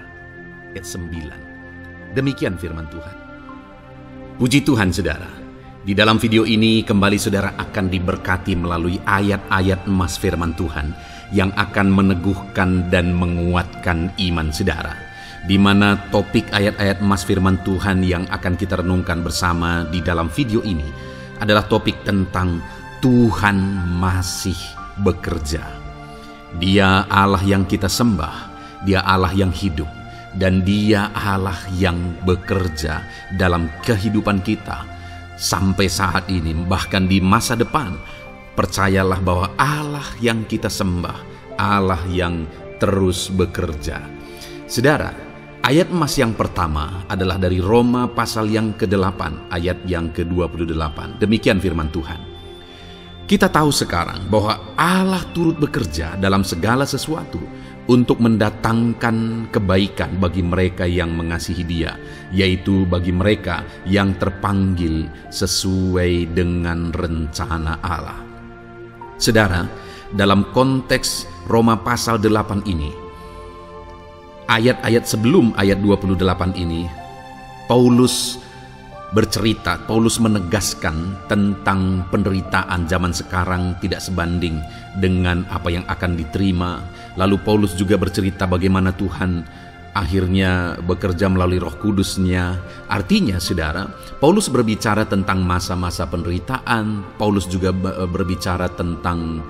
[SPEAKER 1] Ayat 9. Demikian firman Tuhan. Puji Tuhan saudara. Di dalam video ini kembali saudara akan diberkati melalui ayat-ayat emas firman Tuhan yang akan meneguhkan dan menguatkan iman saudara. Di mana topik ayat-ayat emas firman Tuhan yang akan kita renungkan bersama di dalam video ini adalah topik tentang Tuhan masih bekerja. Dia Allah yang kita sembah, Dia Allah yang hidup. Dan Dia Allah yang bekerja dalam kehidupan kita sampai saat ini, bahkan di masa depan. Percayalah bahwa Allah yang kita sembah, Allah yang terus bekerja. Saudara, ayat emas yang pertama adalah dari Roma pasal yang ke-8, ayat yang ke-28. Demikian firman Tuhan. Kita tahu sekarang bahwa Allah turut bekerja dalam segala sesuatu untuk mendatangkan kebaikan bagi mereka yang mengasihi Dia, yaitu bagi mereka yang terpanggil sesuai dengan rencana Allah. Saudara, dalam konteks Roma pasal 8 ini, ayat-ayat sebelum ayat 28 ini, Paulus menegaskan tentang penderitaan zaman sekarang tidak sebanding dengan apa yang akan diterima. Lalu Paulus juga bercerita bagaimana Tuhan akhirnya bekerja melalui Roh Kudus-Nya. Artinya saudara, Paulus berbicara tentang masa-masa penderitaan. Paulus juga berbicara tentang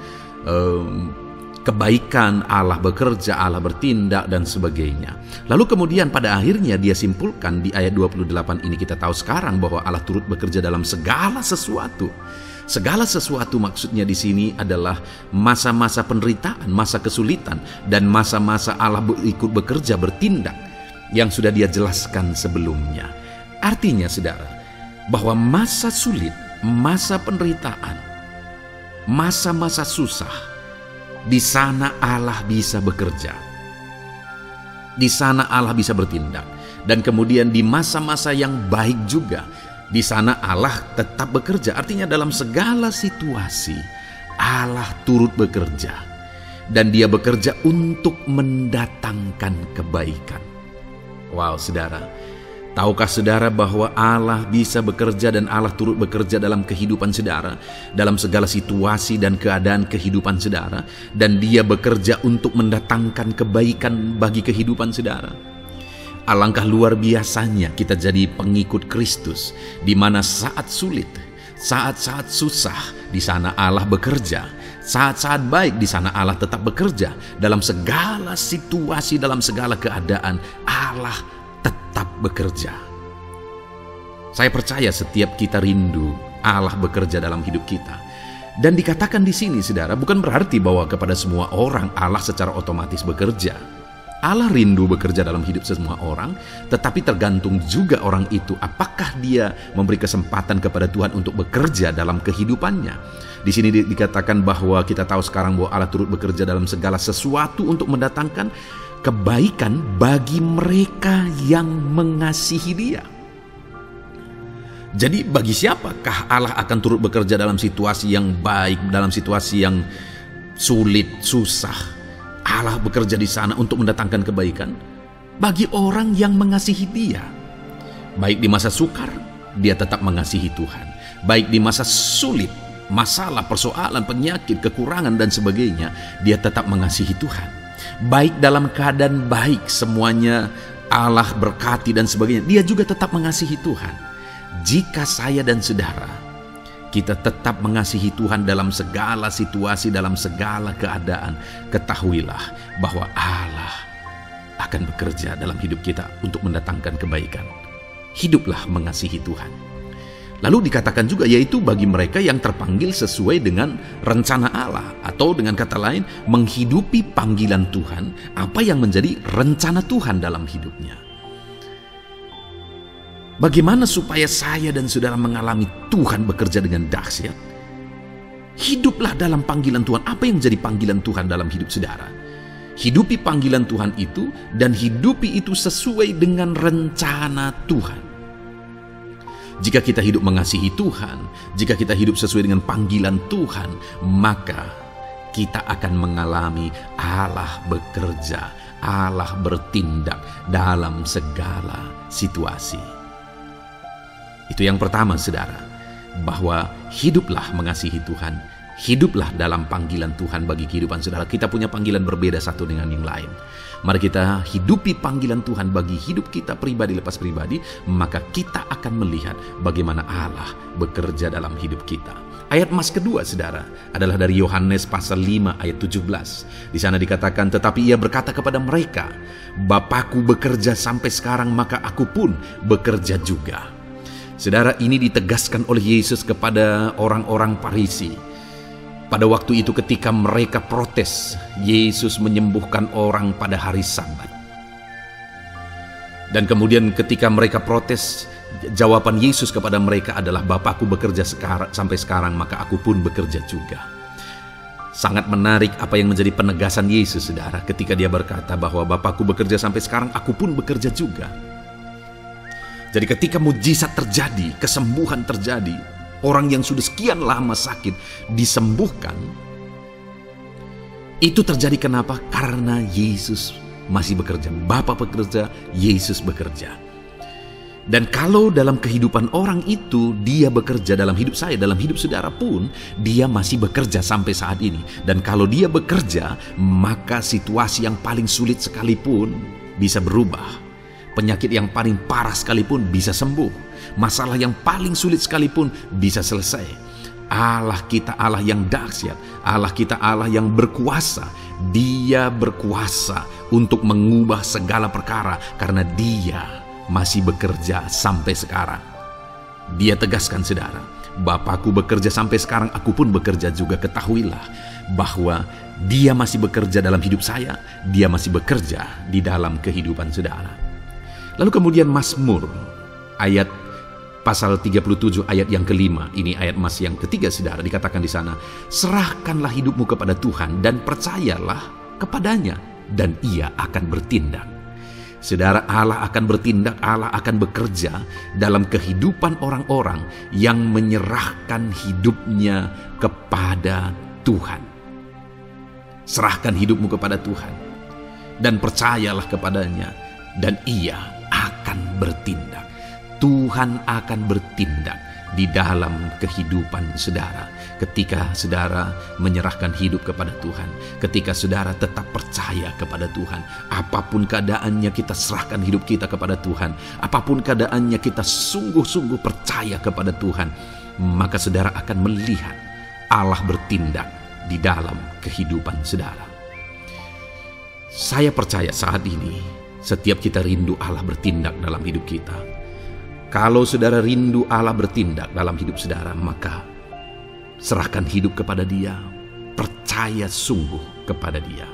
[SPEAKER 1] kebaikan, Allah bekerja, Allah bertindak dan sebagainya. Lalu kemudian pada akhirnya dia simpulkan di ayat 28 ini, kita tahu sekarang bahwa Allah turut bekerja dalam segala sesuatu. Segala sesuatu maksudnya di sini adalah masa-masa penderitaan, masa kesulitan, dan masa-masa Allah ikut bekerja bertindak yang sudah Dia jelaskan sebelumnya. Artinya saudara, bahwa masa sulit, masa penderitaan, masa-masa susah, di sana Allah bisa bekerja. Di sana Allah bisa bertindak. Dan kemudian di masa-masa yang baik juga, di sana Allah tetap bekerja. Artinya dalam segala situasi Allah turut bekerja. Dan Dia bekerja untuk mendatangkan kebaikan. Wow saudara, tahukah saudara bahwa Allah bisa bekerja dan Allah turut bekerja dalam kehidupan saudara, dalam segala situasi dan keadaan kehidupan saudara, dan Dia bekerja untuk mendatangkan kebaikan bagi kehidupan saudara. Alangkah luar biasanya kita jadi pengikut Kristus, di mana saat sulit, saat-saat susah, di sana Allah bekerja. Saat-saat baik, di sana Allah tetap bekerja. Dalam segala situasi, dalam segala keadaan, Allah tetap bekerja. Saya percaya setiap kita rindu Allah bekerja dalam hidup kita. Dan dikatakan di sini saudara, bukan berarti bahwa kepada semua orang Allah secara otomatis bekerja. Allah rindu bekerja dalam hidup semua orang, tetapi tergantung juga orang itu apakah dia memberi kesempatan kepada Tuhan untuk bekerja dalam kehidupannya. Di sini dikatakan bahwa kita tahu sekarang bahwa Allah turut bekerja dalam segala sesuatu untuk mendatangkan kebaikan bagi mereka yang mengasihi Dia. Jadi bagi siapakah Allah akan turut bekerja dalam situasi yang baik, dalam situasi yang sulit, susah? Allah bekerja di sana untuk mendatangkan kebaikan bagi orang yang mengasihi Dia. Baik di masa sukar, dia tetap mengasihi Tuhan. Baik di masa sulit, masalah, persoalan, penyakit, kekurangan dan sebagainya, dia tetap mengasihi Tuhan. Baik dalam keadaan baik, semuanya Allah berkati dan sebagainya, dia juga tetap mengasihi Tuhan. Jika saya dan saudara kita tetap mengasihi Tuhan dalam segala situasi, dalam segala keadaan, ketahuilah bahwa Allah akan bekerja dalam hidup kita untuk mendatangkan kebaikan. Hiduplah mengasihi Tuhan. Lalu dikatakan juga, yaitu bagi mereka yang terpanggil sesuai dengan rencana Allah, atau dengan kata lain, menghidupi panggilan Tuhan, apa yang menjadi rencana Tuhan dalam hidupnya. Bagaimana supaya saya dan saudara mengalami Tuhan bekerja dengan dahsyat? Hiduplah dalam panggilan Tuhan. Apa yang menjadi panggilan Tuhan dalam hidup saudara? Hidupi panggilan Tuhan itu, dan hidupi itu sesuai dengan rencana Tuhan. Jika kita hidup mengasihi Tuhan, jika kita hidup sesuai dengan panggilan Tuhan, maka kita akan mengalami Allah bekerja, Allah bertindak dalam segala situasi. Itu yang pertama, saudara, bahwa hiduplah mengasihi Tuhan, hiduplah dalam panggilan Tuhan bagi kehidupan saudara. Kita punya panggilan berbeda satu dengan yang lain. Mari kita hidupi panggilan Tuhan bagi hidup kita pribadi lepas pribadi, maka kita akan melihat bagaimana Allah bekerja dalam hidup kita. Ayat emas kedua, saudara, adalah dari Yohanes pasal 5 ayat 17. Di sana dikatakan, tetapi ia berkata kepada mereka, Bapakku bekerja sampai sekarang, maka aku pun bekerja juga. Saudara, ini ditegaskan oleh Yesus kepada orang-orang Farisi. Pada waktu itu ketika mereka protes, Yesus menyembuhkan orang pada hari Sabat. Dan kemudian ketika mereka protes, jawaban Yesus kepada mereka adalah, Bapakku bekerja sampai sekarang, maka aku pun bekerja juga. Sangat menarik apa yang menjadi penegasan Yesus, saudara, ketika dia berkata bahwa Bapakku bekerja sampai sekarang, aku pun bekerja juga. Jadi ketika mujizat terjadi, kesembuhan terjadi, orang yang sudah sekian lama sakit disembuhkan, itu terjadi kenapa? Karena Yesus masih bekerja. Bapa bekerja, Yesus bekerja. Dan kalau dalam kehidupan orang itu dia bekerja, dalam hidup saya, dalam hidup saudara pun, dia masih bekerja sampai saat ini. Dan kalau dia bekerja, maka situasi yang paling sulit sekalipun bisa berubah. Penyakit yang paling parah sekalipun bisa sembuh. Masalah yang paling sulit sekalipun bisa selesai. Allah kita Allah yang dahsyat. Allah kita Allah yang berkuasa. Dia berkuasa untuk mengubah segala perkara karena dia masih bekerja sampai sekarang. Dia tegaskan, saudara, Bapakku bekerja sampai sekarang, aku pun bekerja juga. Ketahuilah bahwa dia masih bekerja dalam hidup saya. Dia masih bekerja di dalam kehidupan saudara. Lalu kemudian Mazmur ayat pasal 37 ayat yang kelima, ini ayat emas yang ketiga, saudara, dikatakan di sana, serahkanlah hidupmu kepada Tuhan dan percayalah kepadanya dan ia akan bertindak. Saudara, Allah akan bertindak, Allah akan bekerja dalam kehidupan orang-orang yang menyerahkan hidupnya kepada Tuhan. Serahkan hidupmu kepada Tuhan dan percayalah kepadanya dan ia akan bertindak. Tuhan akan bertindak di dalam kehidupan saudara ketika saudara menyerahkan hidup kepada Tuhan, ketika saudara tetap percaya kepada Tuhan. Apapun keadaannya, kita serahkan hidup kita kepada Tuhan. Apapun keadaannya, kita sungguh-sungguh percaya kepada Tuhan, maka saudara akan melihat Allah bertindak di dalam kehidupan saudara. Saya percaya saat ini setiap kita rindu Allah bertindak dalam hidup kita. Kalau saudara rindu Allah bertindak dalam hidup saudara, maka serahkan hidup kepada Dia, percaya sungguh kepada Dia.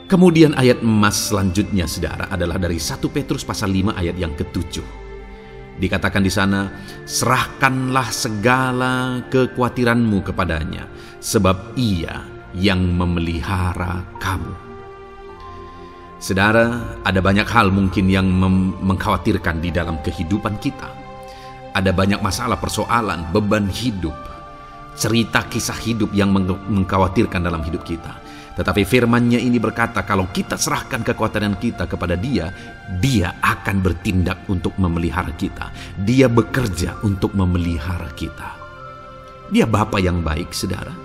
[SPEAKER 1] Kemudian ayat emas selanjutnya, saudara, adalah dari 1 Petrus pasal 5 ayat yang ke-7. Dikatakan di sana, serahkanlah segala kekhawatiranmu kepadanya, sebab Ia yang memelihara kamu. Saudara, ada banyak hal mungkin yang mengkhawatirkan di dalam kehidupan kita. Ada banyak masalah, persoalan, beban hidup, cerita kisah hidup yang mengkhawatirkan dalam hidup kita. Tetapi firman-Nya ini berkata, kalau kita serahkan kekhawatiran kita kepada Dia, Dia akan bertindak untuk memelihara kita. Dia bekerja untuk memelihara kita. Dia Bapa yang baik, saudara.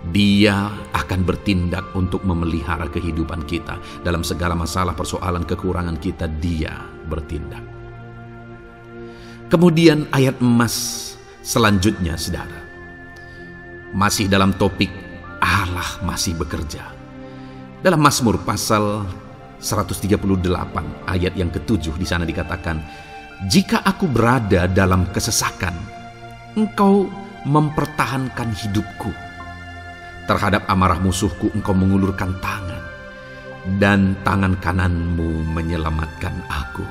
[SPEAKER 1] Dia akan bertindak untuk memelihara kehidupan kita. Dalam segala masalah, persoalan, kekurangan kita, Dia bertindak. Kemudian ayat emas selanjutnya, saudara, masih dalam topik Allah masih bekerja. Dalam Mazmur pasal 138 ayat yang ke-7 di sana dikatakan, "Jika aku berada dalam kesesakan, Engkau mempertahankan hidupku. Terhadap amarah musuhku Engkau mengulurkan tangan, dan tangan kananmu menyelamatkan aku."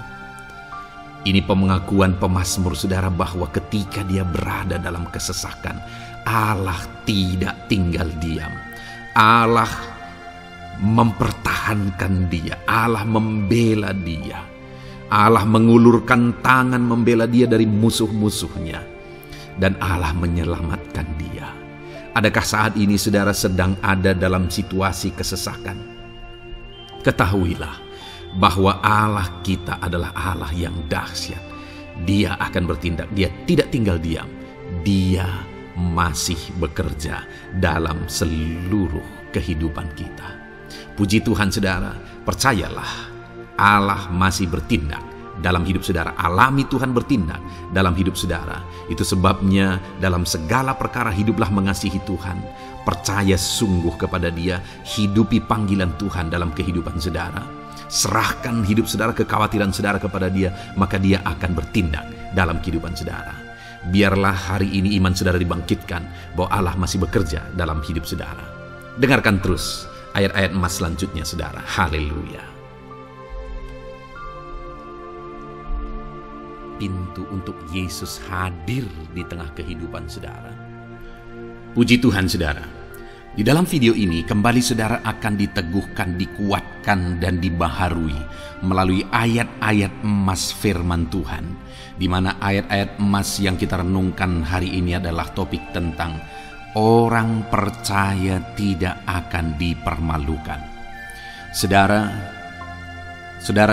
[SPEAKER 1] Ini pengakuan pemazmur, saudara, bahwa ketika dia berada dalam kesesakan, Allah tidak tinggal diam. Allah mempertahankan dia. Allah membela dia. Allah mengulurkan tangan membela dia dari musuh-musuhnya. Dan Allah menyelamatkan dia. Adakah saat ini saudara sedang ada dalam situasi kesesakan? Ketahuilah bahwa Allah kita adalah Allah yang dahsyat. Dia akan bertindak, dia tidak tinggal diam. Dia masih bekerja dalam seluruh kehidupan kita. Puji Tuhan saudara, percayalah Allah masih bertindak dalam hidup saudara. Alami Tuhan bertindak dalam hidup saudara. Itu sebabnya dalam segala perkara hiduplah mengasihi Tuhan. Percaya sungguh kepada Dia, hidupi panggilan Tuhan dalam kehidupan saudara. Serahkan hidup saudara, kekhawatiran saudara kepada Dia, maka Dia akan bertindak dalam kehidupan saudara. Biarlah hari ini iman saudara dibangkitkan bahwa Allah masih bekerja dalam hidup saudara. Dengarkan terus ayat-ayat emas selanjutnya saudara. Haleluya. Pintu untuk Yesus hadir di tengah kehidupan saudara. Puji Tuhan saudara. Di dalam video ini kembali saudara akan diteguhkan, dikuatkan, dan dibaharui melalui ayat-ayat emas firman Tuhan, di mana ayat-ayat emas yang kita renungkan hari ini adalah topik tentang orang percaya tidak akan dipermalukan. Saudara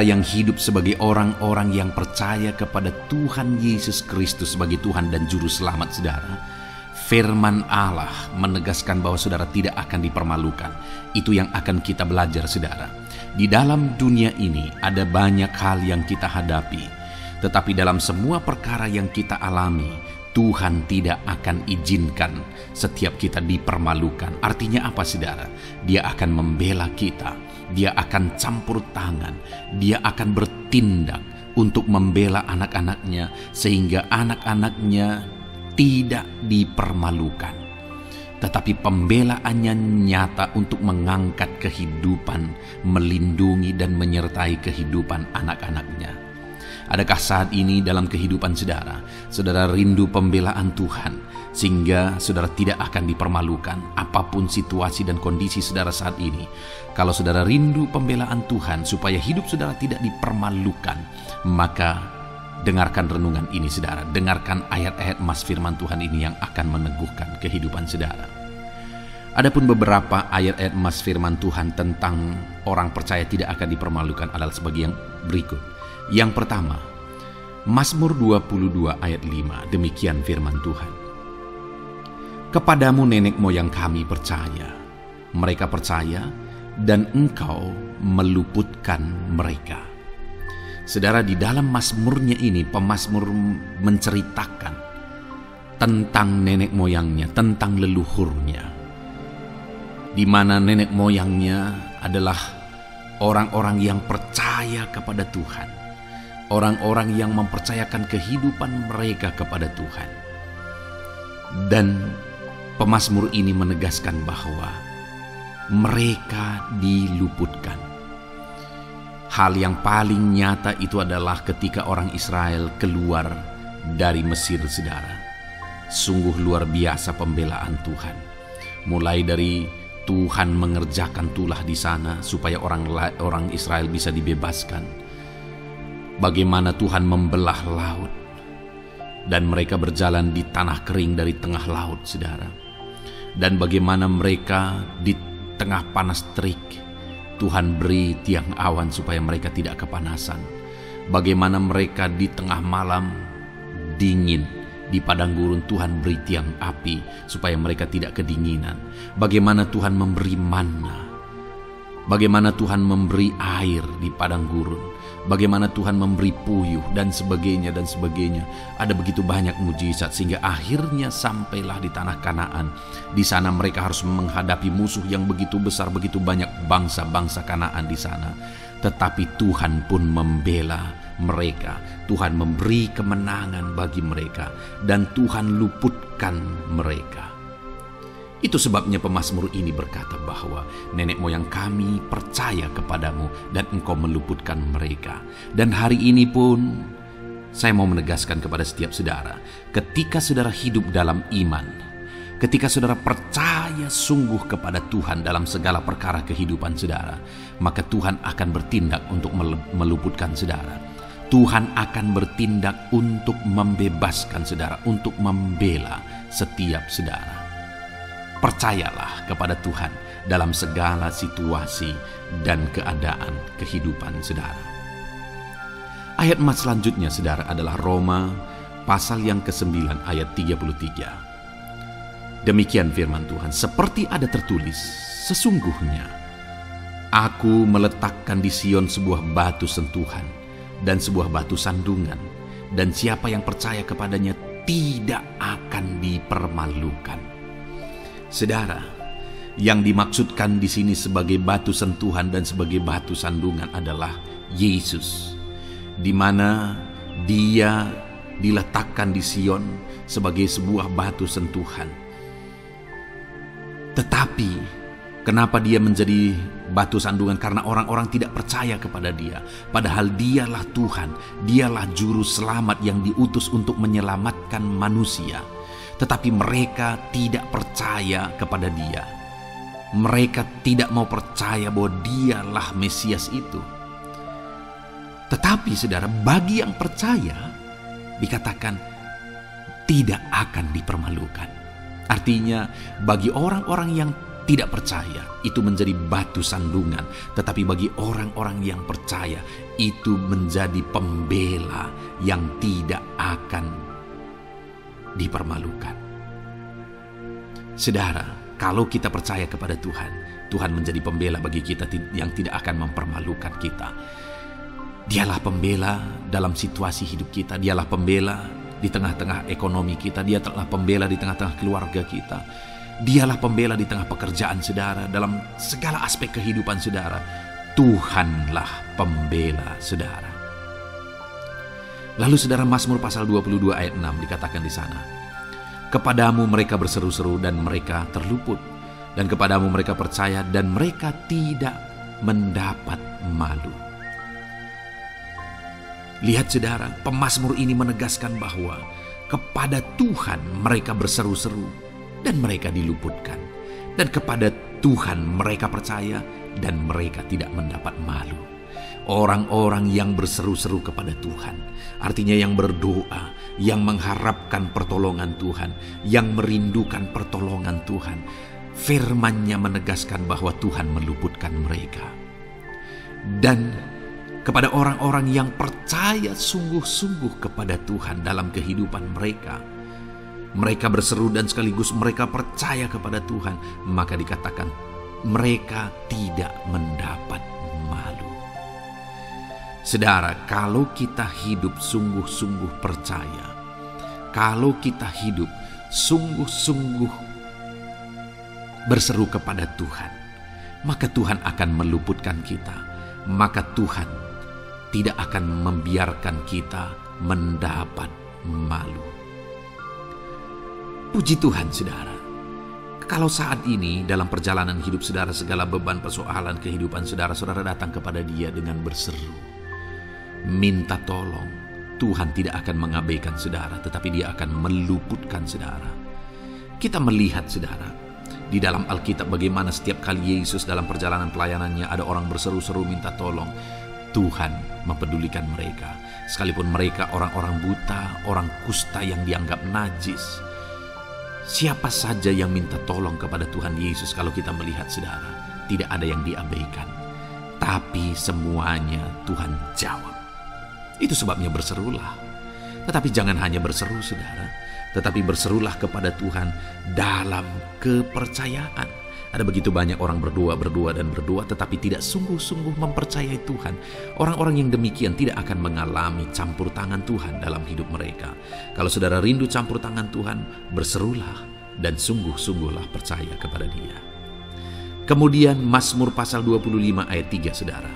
[SPEAKER 1] yang hidup sebagai orang-orang yang percaya kepada Tuhan Yesus Kristus sebagai Tuhan dan Juru Selamat saudara, firman Allah menegaskan bahwa saudara tidak akan dipermalukan. Itu yang akan kita belajar saudara. Di dalam dunia ini ada banyak hal yang kita hadapi, tetapi dalam semua perkara yang kita alami, Tuhan tidak akan izinkan setiap kita dipermalukan. Artinya apa saudara? Dia akan membela kita. Dia akan campur tangan. Dia akan bertindak untuk membela anak-anaknya, sehingga anak-anaknya tidak dipermalukan. Tetapi pembelaannya nyata untuk mengangkat kehidupan, melindungi dan menyertai kehidupan anak-anaknya. Adakah saat ini dalam kehidupan saudara, saudara rindu pembelaan Tuhan, sehingga saudara tidak akan dipermalukan apapun situasi dan kondisi saudara saat ini? Kalau saudara rindu pembelaan Tuhan supaya hidup saudara tidak dipermalukan, maka dengarkan renungan ini saudara. Dengarkan ayat-ayat emas firman Tuhan ini yang akan meneguhkan kehidupan saudara. Adapun beberapa ayat-ayat emas firman Tuhan tentang orang percaya tidak akan dipermalukan adalah sebagai yang berikut. Yang pertama, Mazmur 22 ayat 5, demikian firman Tuhan. Kepadamu nenek moyang kami percaya, mereka percaya dan Engkau meluputkan mereka. Saudara, di dalam mazmurnya ini pemazmur menceritakan tentang nenek moyangnya, tentang leluhurnya, di mana nenek moyangnya adalah orang-orang yang percaya kepada Tuhan, orang-orang yang mempercayakan kehidupan mereka kepada Tuhan. Dan pemazmur ini menegaskan bahwa mereka diluputkan. Hal yang paling nyata itu adalah ketika orang Israel keluar dari Mesir, saudara. Sungguh luar biasa pembelaan Tuhan. Mulai dari Tuhan mengerjakan tulah di sana supaya orang Israel bisa dibebaskan. Bagaimana Tuhan membelah laut dan mereka berjalan di tanah kering dari tengah laut, saudara. Dan bagaimana mereka di tengah panas terik, Tuhan beri tiang awan supaya mereka tidak kepanasan. Bagaimana mereka di tengah malam dingin, di padang gurun Tuhan beri tiang api supaya mereka tidak kedinginan. Bagaimana Tuhan memberi manna, bagaimana Tuhan memberi air di padang gurun. bagaimana Tuhan memberi puyuh dan sebagainya dan sebagainya. Ada begitu banyak mujizat sehingga akhirnya sampailah di tanah Kanaan. Di sana mereka harus menghadapi musuh yang begitu besar, begitu banyak bangsa-bangsa Kanaan di sana. Tetapi Tuhan pun membela mereka. Tuhan memberi kemenangan bagi mereka dan Tuhan luputkan mereka. Itu sebabnya pemazmur ini berkata bahwa nenek moyang kami percaya kepadamu dan engkau meluputkan mereka. Dan hari ini pun saya mau menegaskan kepada setiap saudara, ketika saudara hidup dalam iman, ketika saudara percaya sungguh kepada Tuhan dalam segala perkara kehidupan saudara, maka Tuhan akan bertindak untuk meluputkan saudara. Tuhan akan bertindak untuk membebaskan saudara, untuk membela setiap saudara. Percayalah kepada Tuhan dalam segala situasi dan keadaan kehidupan saudara. Ayat emas selanjutnya saudara adalah Roma pasal yang ke-9 ayat 33. Demikian firman Tuhan, seperti ada tertulis, sesungguhnya aku meletakkan di Sion sebuah batu sentuhan dan sebuah batu sandungan, dan siapa yang percaya kepadanya tidak akan dipermalukan. Saudara, yang dimaksudkan di sini sebagai batu sentuhan dan sebagai batu sandungan adalah Yesus, di mana Dia diletakkan di Sion sebagai sebuah batu sentuhan. Tetapi kenapa Dia menjadi batu sandungan? Karena orang-orang tidak percaya kepada Dia. Padahal Dialah Tuhan, Dialah juru selamat yang diutus untuk menyelamatkan manusia. Tetapi mereka tidak percaya kepada Dia. Mereka tidak mau percaya bahwa Dialah Mesias itu. Tetapi saudara, bagi yang percaya dikatakan tidak akan dipermalukan. Artinya bagi orang-orang yang tidak percaya itu menjadi batu sandungan, tetapi bagi orang-orang yang percaya itu menjadi pembela yang tidak akan dipermalukan. Saudara, kalau kita percaya kepada Tuhan, Tuhan menjadi pembela bagi kita yang tidak akan mempermalukan kita. Dialah pembela dalam situasi hidup kita, Dialah pembela di tengah-tengah ekonomi kita, Dialah pembela di tengah-tengah keluarga kita, Dialah pembela di tengah pekerjaan saudara, dalam segala aspek kehidupan saudara. Tuhanlah pembela saudara. Lalu saudara, Mazmur pasal 22 ayat 6 dikatakan di sana, kepadamu mereka berseru-seru dan mereka terluput, dan kepadamu mereka percaya dan mereka tidak mendapat malu. Lihat saudara, pemazmur ini menegaskan bahwa kepada Tuhan mereka berseru-seru dan mereka diluputkan, dan kepada Tuhan mereka percaya dan mereka tidak mendapat malu. Orang-orang yang berseru-seru kepada Tuhan, artinya yang berdoa, yang mengharapkan pertolongan Tuhan, yang merindukan pertolongan Tuhan, firman-Nya menegaskan bahwa Tuhan meluputkan mereka. Dan kepada orang-orang yang percaya sungguh-sungguh kepada Tuhan dalam kehidupan mereka, mereka berseru dan sekaligus mereka percaya kepada Tuhan, maka dikatakan mereka tidak mendapat malu. Saudara, kalau kita hidup sungguh-sungguh percaya, kalau kita hidup sungguh-sungguh berseru kepada Tuhan, maka Tuhan akan meluputkan kita. Maka Tuhan tidak akan membiarkan kita mendapat malu. Puji Tuhan saudara. Kalau saat ini dalam perjalanan hidup saudara, segala beban persoalan kehidupan saudara, saudara datang kepada Dia dengan berseru, minta tolong, Tuhan tidak akan mengabaikan saudara, tetapi Dia akan meluputkan saudara. Kita melihat saudara, di dalam Alkitab bagaimana setiap kali Yesus dalam perjalanan pelayanannya ada orang berseru-seru minta tolong, Tuhan mempedulikan mereka. Sekalipun mereka orang-orang buta, orang kusta yang dianggap najis, siapa saja yang minta tolong kepada Tuhan Yesus, kalau kita melihat saudara, tidak ada yang diabaikan, tapi semuanya Tuhan jawab. Itu sebabnya berserulah. Tetapi jangan hanya berseru saudara, tetapi berserulah kepada Tuhan dalam kepercayaan. Ada begitu banyak orang berdoa tetapi tidak sungguh-sungguh mempercayai Tuhan. Orang-orang yang demikian tidak akan mengalami campur tangan Tuhan dalam hidup mereka. Kalau saudara rindu campur tangan Tuhan, berserulah dan sungguh-sungguhlah percaya kepada Dia. Kemudian Mazmur pasal 25 ayat 3, saudara.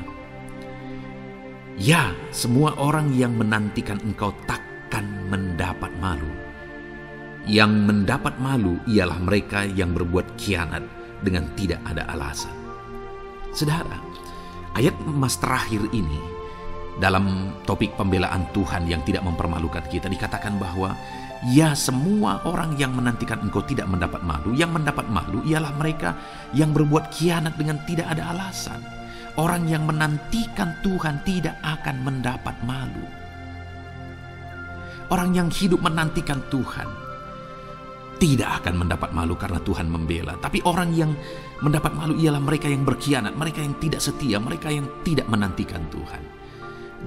[SPEAKER 1] Ya, semua orang yang menantikan Engkau takkan mendapat malu. Yang mendapat malu ialah mereka yang berbuat khianat dengan tidak ada alasan. Saudara, ayat emas terakhir ini dalam topik pembelaan Tuhan yang tidak mempermalukan kita dikatakan bahwa ya, semua orang yang menantikan Engkau tidak mendapat malu. Yang mendapat malu ialah mereka yang berbuat khianat dengan tidak ada alasan. Orang yang menantikan Tuhan tidak akan mendapat malu. Orang yang hidup menantikan Tuhan tidak akan mendapat malu karena Tuhan membela. Tapi orang yang mendapat malu ialah mereka yang berkhianat, mereka yang tidak setia, mereka yang tidak menantikan Tuhan.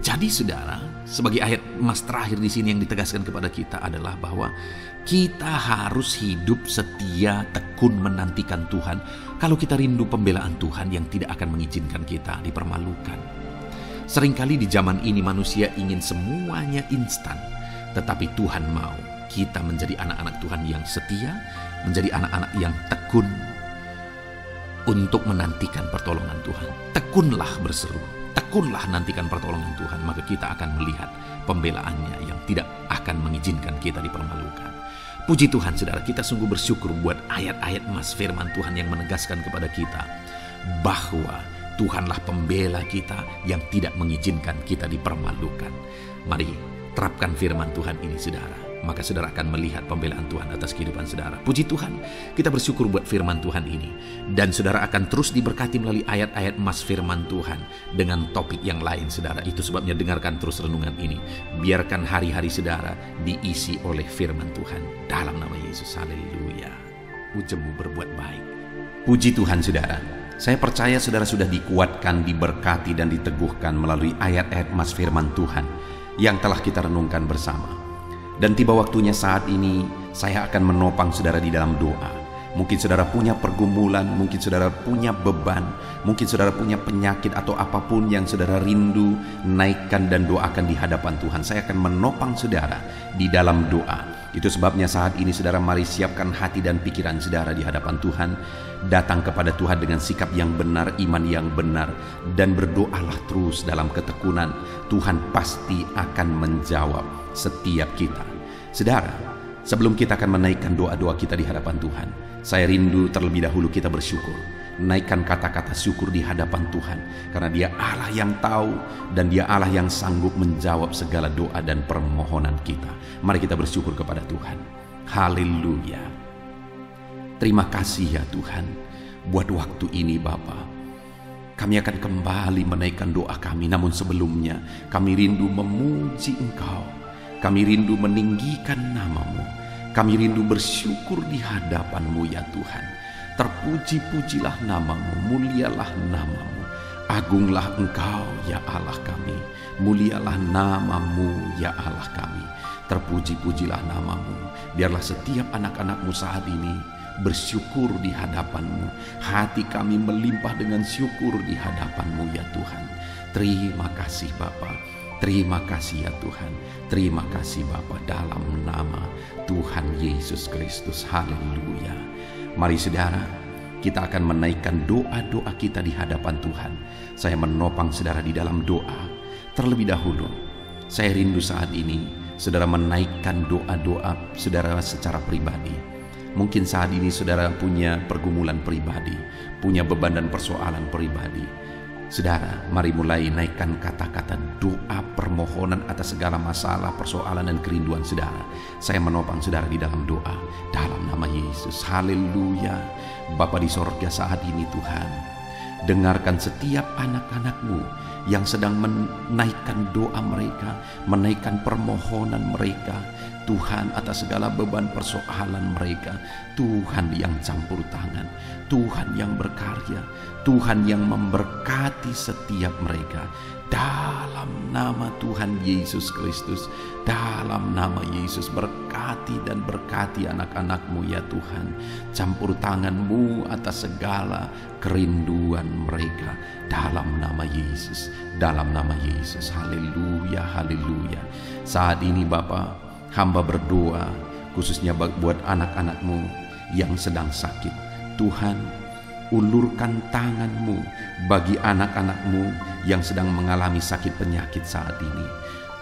[SPEAKER 1] Jadi saudara, sebagai ayat emas terakhir di sini yang ditegaskan kepada kita adalah bahwa kita harus hidup setia, tekun menantikan Tuhan. Kalau kita rindu pembelaan Tuhan yang tidak akan mengizinkan kita dipermalukan. Seringkali di zaman ini manusia ingin semuanya instan, tetapi Tuhan mau kita menjadi anak-anak Tuhan yang setia, menjadi anak-anak yang tekun untuk menantikan pertolongan Tuhan. Tekunlah berseru, tekunlah nantikan pertolongan Tuhan, maka kita akan melihat pembelaannya yang tidak akan mengizinkan kita dipermalukan. Puji Tuhan saudara, kita sungguh bersyukur buat ayat-ayat emas firman Tuhan yang menegaskan kepada kita bahwa Tuhanlah pembela kita yang tidak mengizinkan kita dipermalukan. Mari terapkan firman Tuhan ini saudara. Maka saudara akan melihat pembelaan Tuhan atas kehidupan saudara. Puji Tuhan, kita bersyukur buat firman Tuhan ini. Dan saudara akan terus diberkati melalui ayat-ayat emas firman Tuhan dengan topik yang lain saudara. Itu sebabnya dengarkan terus renungan ini. Biarkan hari-hari saudara diisi oleh firman Tuhan. Dalam nama Yesus, haleluya. Ujemu berbuat baik. Puji Tuhan saudara. Saya percaya saudara sudah dikuatkan, diberkati dan diteguhkan melalui ayat-ayat emas firman Tuhan yang telah kita renungkan bersama. Dan tiba waktunya saat ini saya akan menopang saudara di dalam doa. Mungkin saudara punya pergumulan, mungkin saudara punya beban, mungkin saudara punya penyakit atau apapun yang saudara rindu, naikkan dan doakan di hadapan Tuhan. Saya akan menopang saudara di dalam doa. Itu sebabnya saat ini saudara mari siapkan hati dan pikiran saudara di hadapan Tuhan. Datang kepada Tuhan dengan sikap yang benar, iman yang benar, dan berdoalah terus dalam ketekunan. Tuhan pasti akan menjawab setiap kita. Saudara, sebelum kita akan menaikkan doa-doa kita di hadapan Tuhan, saya rindu terlebih dahulu kita bersyukur. Naikkan kata-kata syukur di hadapan Tuhan, karena Dia Allah yang tahu dan Dia Allah yang sanggup menjawab segala doa dan permohonan kita. Mari kita bersyukur kepada Tuhan. Haleluya. Terima kasih ya Tuhan buat waktu ini Bapa. Kami akan kembali menaikkan doa kami, namun sebelumnya kami rindu memuji Engkau. Kami rindu meninggikan nama-Mu. Kami rindu bersyukur di hadapan-Mu ya Tuhan. Terpuji-pujilah nama-Mu, mulialah nama-Mu. Agunglah Engkau ya Allah kami. Mulialah nama-Mu ya Allah kami. Terpuji-pujilah nama-Mu. Biarlah setiap anak-anak-Mu saat ini bersyukur di hadapan-Mu. Hati kami melimpah dengan syukur di hadapan-Mu ya Tuhan. Terima kasih Bapa. Terima kasih ya Tuhan. Terima kasih Bapa dalam nama Tuhan Yesus Kristus. Haleluya. Mari saudara, kita akan menaikkan doa-doa kita di hadapan Tuhan. Saya menopang saudara di dalam doa. Terlebih dahulu, saya rindu saat ini saudara menaikkan doa-doa saudara secara pribadi. Mungkin saat ini saudara punya pergumulan pribadi, punya beban dan persoalan pribadi. Saudara, mari mulai naikkan kata-kata doa permohonan atas segala masalah, persoalan dan kerinduan saudara. Saya menopang saudara di dalam doa dalam nama Yesus. Haleluya. Bapa di sorga saat ini Tuhan, dengarkan setiap anak-anak-Mu yang sedang menaikkan doa mereka, menaikkan permohonan mereka. Tuhan, atas segala beban persoalan mereka. Tuhan yang campur tangan, Tuhan yang berkarya, Tuhan yang memberkati setiap mereka. Dalam nama Tuhan Yesus Kristus, dalam nama Yesus, berkati dan berkati anak-anak-Mu ya Tuhan. Campur tangan-Mu atas segala kerinduan mereka, dalam nama Yesus, dalam nama Yesus. Haleluya, haleluya. Saat ini Bapa, hamba berdoa khususnya buat anak-anak-Mu yang sedang sakit. Tuhan, ulurkan tangan-Mu bagi anak-anak-Mu yang sedang mengalami sakit penyakit saat ini.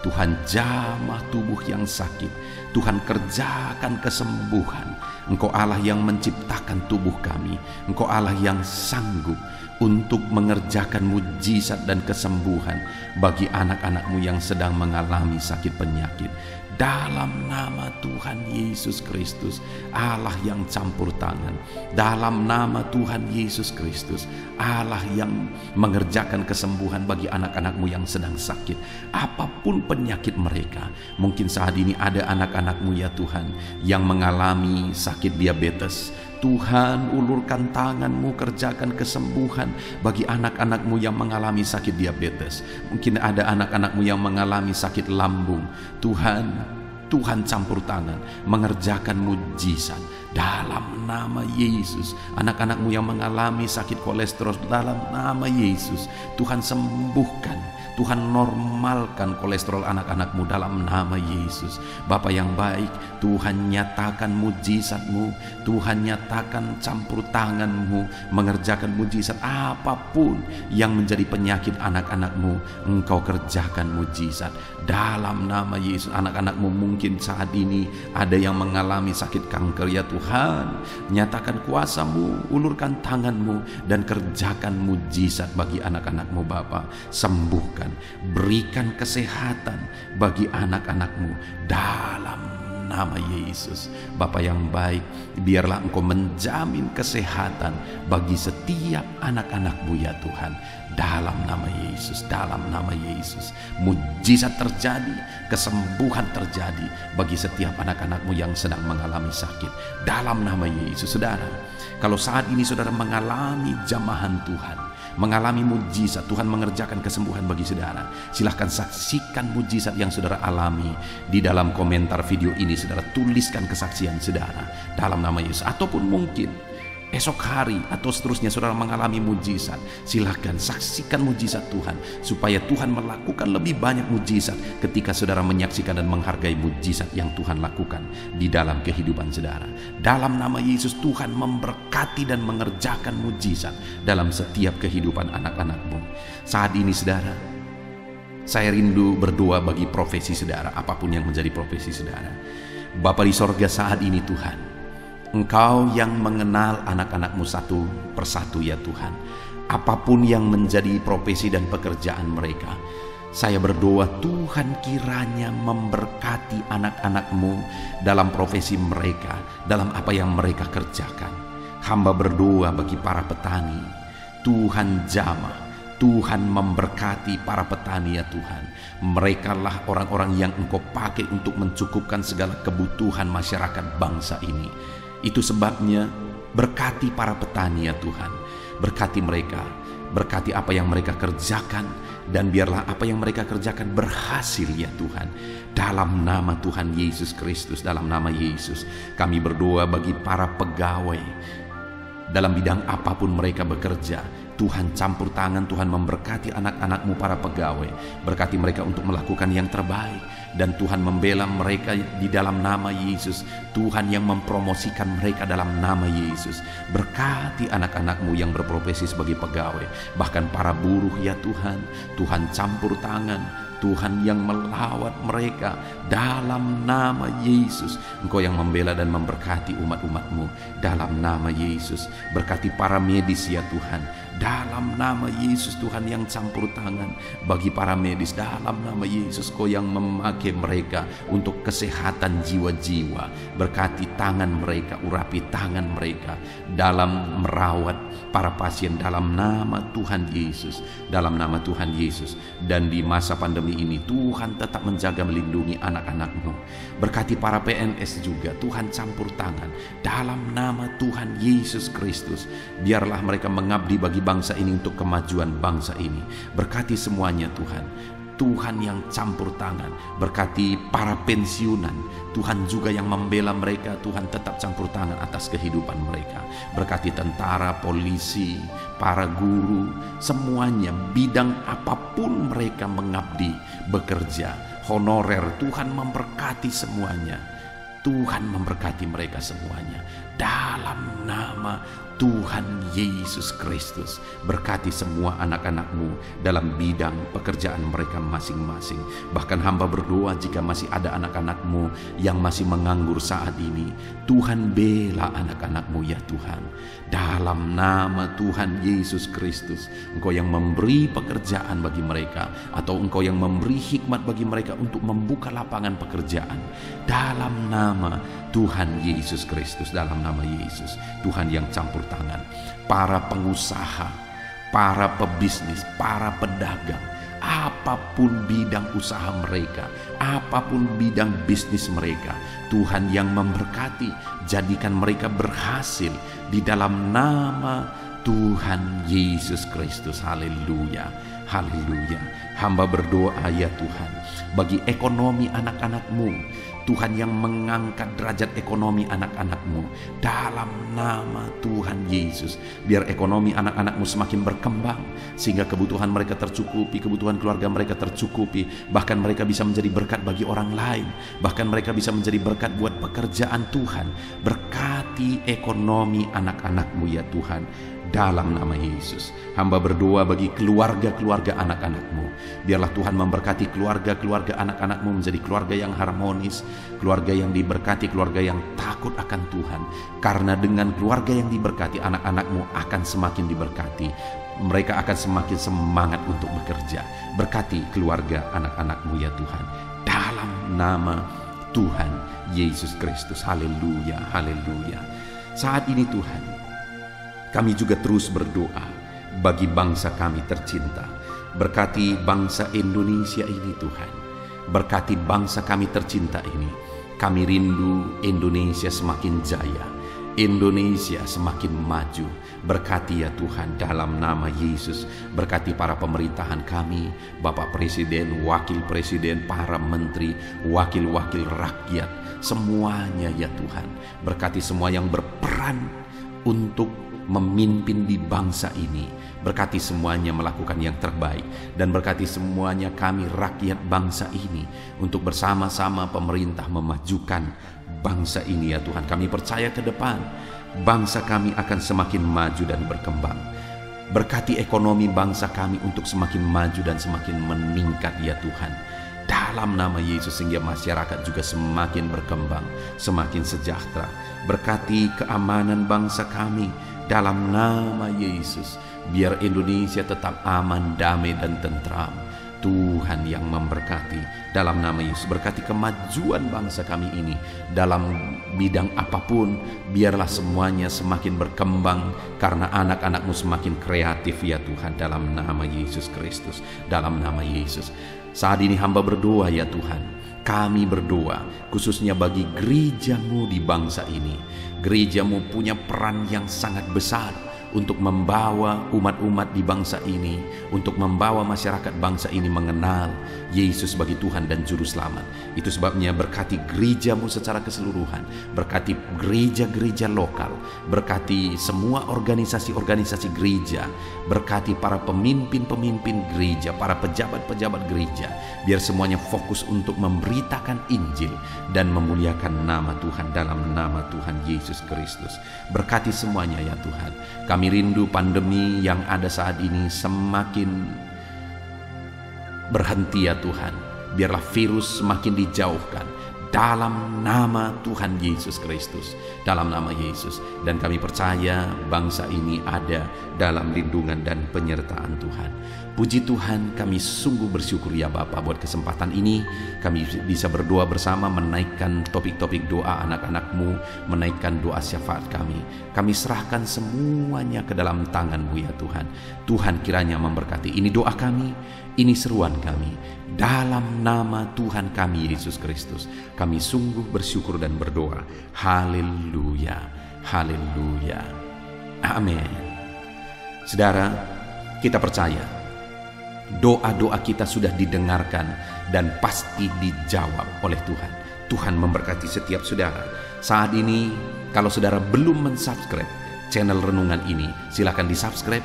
[SPEAKER 1] Tuhan, jamah tubuh yang sakit. Tuhan, kerjakan kesembuhan. Engkau Allah yang menciptakan tubuh kami. Engkau Allah yang sanggup untuk mengerjakan mujizat dan kesembuhan bagi anak-anak-Mu yang sedang mengalami sakit penyakit. Dalam nama Tuhan Yesus Kristus, Allah yang campur tangan. Dalam nama Tuhan Yesus Kristus, Allah yang mengerjakan kesembuhan bagi anak-anak-Mu yang sedang sakit. Apapun penyakit mereka, mungkin saat ini ada anak-anak-Mu ya Tuhan yang mengalami sakit diabetes. Tuhan, ulurkan tangan-Mu, kerjakan kesembuhan bagi anak-anak-Mu yang mengalami sakit diabetes. Mungkin ada anak-anak-Mu yang mengalami sakit lambung. Tuhan campur tangan, mengerjakan mujizat dalam nama Yesus. Anak-anak-Mu yang mengalami sakit kolesterol, dalam nama Yesus, Tuhan sembuhkan. Tuhan normalkan kolesterol anak-anak-Mu dalam nama Yesus. Bapa yang baik, Tuhan nyatakan mujizat-Mu. Tuhan nyatakan campur tangan-Mu, mengerjakan mujizat. Apapun yang menjadi penyakit anak-anak-Mu, Engkau kerjakan mujizat dalam nama Yesus. Anak-anak-Mu mungkin saat ini ada yang mengalami sakit kanker ya Tuhan. Nyatakan kuasa-Mu, ulurkan tangan-Mu dan kerjakan mujizat bagi anak-anak-Mu Bapa. Sembuhkan, berikan kesehatan bagi anak-anak-Mu dalam nama Yesus. Bapa yang baik, biarlah Engkau menjamin kesehatan bagi setiap anak-anak-Mu ya Tuhan. Dalam nama Yesus, dalam nama Yesus, mujizat terjadi, kesembuhan terjadi bagi setiap anak-anak-Mu yang sedang mengalami sakit. Dalam nama Yesus. Saudara, kalau saat ini saudara mengalami jamahan Tuhan, mengalami mujizat, Tuhan mengerjakan kesembuhan bagi saudara, silahkan saksikan mujizat yang saudara alami. Di dalam komentar video ini saudara tuliskan kesaksian saudara dalam nama Yesus. Ataupun mungkin esok hari atau seterusnya saudara mengalami mujizat, silahkan saksikan mujizat Tuhan, supaya Tuhan melakukan lebih banyak mujizat ketika saudara menyaksikan dan menghargai mujizat yang Tuhan lakukan di dalam kehidupan saudara. Dalam nama Yesus, Tuhan memberkati dan mengerjakan mujizat dalam setiap kehidupan anak-anak-Mu. Saat ini saudara, saya rindu berdoa bagi profesi saudara, apapun yang menjadi profesi saudara. Bapa di sorga, saat ini Tuhan, Engkau yang mengenal anak-anak-Mu satu persatu ya Tuhan. Apapun yang menjadi profesi dan pekerjaan mereka, saya berdoa Tuhan kiranya memberkati anak-anak-Mu dalam profesi mereka, dalam apa yang mereka kerjakan. Hamba berdoa bagi para petani, Tuhan jamah, Tuhan memberkati para petani ya Tuhan. Mereka lah orang-orang yang Engkau pakai untuk mencukupkan segala kebutuhan masyarakat bangsa ini. Itu sebabnya berkati para petani ya Tuhan. Berkati mereka, berkati apa yang mereka kerjakan, dan biarlah apa yang mereka kerjakan berhasil ya Tuhan. Dalam nama Tuhan Yesus Kristus, dalam nama Yesus, kami berdoa bagi para pegawai dalam bidang apapun mereka bekerja. Tuhan campur tangan, Tuhan memberkati anak-anak-Mu para pegawai. Berkati mereka untuk melakukan yang terbaik, dan Tuhan membela mereka di dalam nama Yesus. Tuhan yang mempromosikan mereka dalam nama Yesus. Berkati anak-anak-Mu yang berprofesi sebagai pegawai, bahkan para buruh ya Tuhan. Tuhan campur tangan, Tuhan yang melawat mereka dalam nama Yesus. Engkau yang membela dan memberkati umat-umat-Mu dalam nama Yesus. Berkati para medis ya Tuhan, dalam nama Yesus. Tuhan yang campur tangan bagi para medis dalam nama Yesus. Kau yang memakai mereka untuk kesehatan jiwa-jiwa. Berkati tangan mereka, urapi tangan mereka dalam merawat para pasien dalam nama Tuhan Yesus, dalam nama Tuhan Yesus. Dan di masa pandemi pandemi ini, Tuhan tetap menjaga melindungi anak-anak-Mu. Berkati para PNS juga, Tuhan campur tangan. Dalam nama Tuhan Yesus Kristus, biarlah mereka mengabdi bagi bangsa ini untuk kemajuan bangsa ini. Berkati semuanya Tuhan. Tuhan yang campur tangan. Berkati para pensiunan, Tuhan juga yang membela mereka. Tuhan tetap campur tangan atas kehidupan mereka. Berkati tentara, polisi, para guru, semuanya, bidang apapun mereka mengabdi, bekerja, honorer, Tuhan memberkati semuanya. Tuhan memberkati mereka semuanya. Dalam nama Tuhan Yesus Kristus, berkati semua anak-anak-Mu dalam bidang pekerjaan mereka masing-masing. Bahkan hamba berdoa jika masih ada anak-anak-Mu yang masih menganggur saat ini, Tuhan bela anak-anak-Mu ya Tuhan. Dalam nama Tuhan Yesus Kristus, Engkau yang memberi pekerjaan bagi mereka, atau Engkau yang memberi hikmat bagi mereka untuk membuka lapangan pekerjaan. Dalam nama Tuhan Yesus Kristus, dalam nama Yesus, Tuhan yang campur tangan. Para pengusaha, para pebisnis, para pedagang, apapun bidang usaha mereka, apapun bidang bisnis mereka, Tuhan yang memberkati, jadikan mereka berhasil di dalam nama Tuhan Yesus Kristus. Haleluya, haleluya. Hamba berdoa ya Tuhan, bagi ekonomi anak-anak-Mu, Tuhan yang mengangkat derajat ekonomi anak-anak-Mu. Dalam nama Tuhan Yesus, biar ekonomi anak-anak-Mu semakin berkembang, sehingga kebutuhan mereka tercukupi, kebutuhan keluarga mereka tercukupi. Bahkan mereka bisa menjadi berkat bagi orang lain. Bahkan mereka bisa menjadi berkat buat pekerjaan Tuhan. Berkati ekonomi anak-anak-Mu ya Tuhan. Dalam nama Yesus, hamba berdoa bagi keluarga-keluarga anak-anak-Mu. Biarlah Tuhan memberkati keluarga-keluarga anak-anak-Mu menjadi keluarga yang harmonis, keluarga yang diberkati, keluarga yang takut akan Tuhan. Karena dengan keluarga yang diberkati, anak-anak-Mu akan semakin diberkati. Mereka akan semakin semangat untuk bekerja. Berkati keluarga anak-anak-Mu ya Tuhan. Dalam nama Tuhan Yesus Kristus. Haleluya, haleluya. Saat ini Tuhan, kami juga terus berdoa bagi bangsa kami tercinta. Berkati bangsa Indonesia ini Tuhan. Berkati bangsa kami tercinta ini. Kami rindu Indonesia semakin jaya, Indonesia semakin maju. Berkati ya Tuhan dalam nama Yesus. Berkati para pemerintahan kami, Bapak Presiden, Wakil Presiden, para menteri, wakil-wakil rakyat, semuanya ya Tuhan. Berkati semua yang berperan untuk memimpin di bangsa ini. Berkati semuanya melakukan yang terbaik, dan berkati semuanya kami rakyat bangsa ini untuk bersama-sama pemerintah memajukan bangsa ini ya Tuhan. Kami percaya ke depan bangsa kami akan semakin maju dan berkembang. Berkati ekonomi bangsa kami untuk semakin maju dan semakin meningkat ya Tuhan. Dalam nama Yesus, sehingga masyarakat juga semakin berkembang, semakin sejahtera. Berkati keamanan bangsa kami dalam nama Yesus, biar Indonesia tetap aman, damai dan tentram. Tuhan yang memberkati dalam nama Yesus. Berkati kemajuan bangsa kami ini dalam bidang apapun, biarlah semuanya semakin berkembang karena anak-anak-Mu semakin kreatif ya Tuhan. Dalam nama Yesus Kristus, dalam nama Yesus. Saat ini hamba berdoa ya Tuhan, kami berdoa khususnya bagi gereja-Mu di bangsa ini. Gereja-Mu punya peran yang sangat besar untuk membawa umat-umat di bangsa ini, untuk membawa masyarakat bangsa ini mengenal Yesus sebagai Tuhan dan Juru Selamat. Itu sebabnya berkati gereja-Mu secara keseluruhan, berkati gereja-gereja lokal, berkati semua organisasi-organisasi gereja, berkati para pemimpin-pemimpin gereja, para pejabat-pejabat gereja, biar semuanya fokus untuk memberitakan Injil dan memuliakan nama Tuhan dalam nama Tuhan Yesus Kristus. Berkati semuanya ya Tuhan. Kami rindu pandemi yang ada saat ini semakin berhenti ya Tuhan. Biarlah virus semakin dijauhkan. dalam nama Tuhan Yesus Kristus, dalam nama Yesus. Dan kami percaya bangsa ini ada dalam lindungan dan penyertaan Tuhan. Puji Tuhan, kami sungguh bersyukur ya Bapa buat kesempatan ini. Kami bisa berdoa bersama, menaikkan topik-topik doa anak-anak-Mu, menaikkan doa syafaat kami. Kami serahkan semuanya ke dalam tangan-Mu ya Tuhan. Tuhan kiranya memberkati. Ini doa kami, ini seruan kami. Dalam nama Tuhan kami Yesus Kristus, kami sungguh bersyukur dan berdoa. Haleluya, haleluya, amin. Saudara, kita percaya doa-doa kita sudah didengarkan dan pasti dijawab oleh Tuhan. Tuhan memberkati setiap saudara. Saat ini, kalau saudara belum mensubscribe channel Renungan ini, silakan di-subscribe.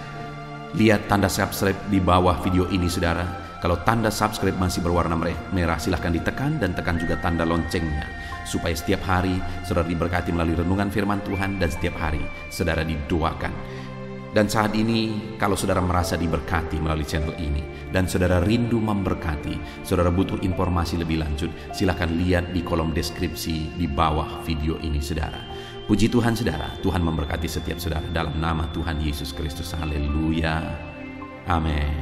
[SPEAKER 1] Lihat tanda subscribe di bawah video ini saudara. Kalau tanda subscribe masih berwarna merah, silakan ditekan dan tekan juga tanda loncengnya, supaya setiap hari saudara diberkati melalui renungan firman Tuhan, dan setiap hari saudara didoakan. Dan saat ini, kalau saudara merasa diberkati melalui channel ini, dan saudara rindu memberkati, saudara butuh informasi lebih lanjut, silakan lihat di kolom deskripsi di bawah video ini saudara. Puji Tuhan saudara, Tuhan memberkati setiap saudara dalam nama Tuhan Yesus Kristus. Haleluya, amin.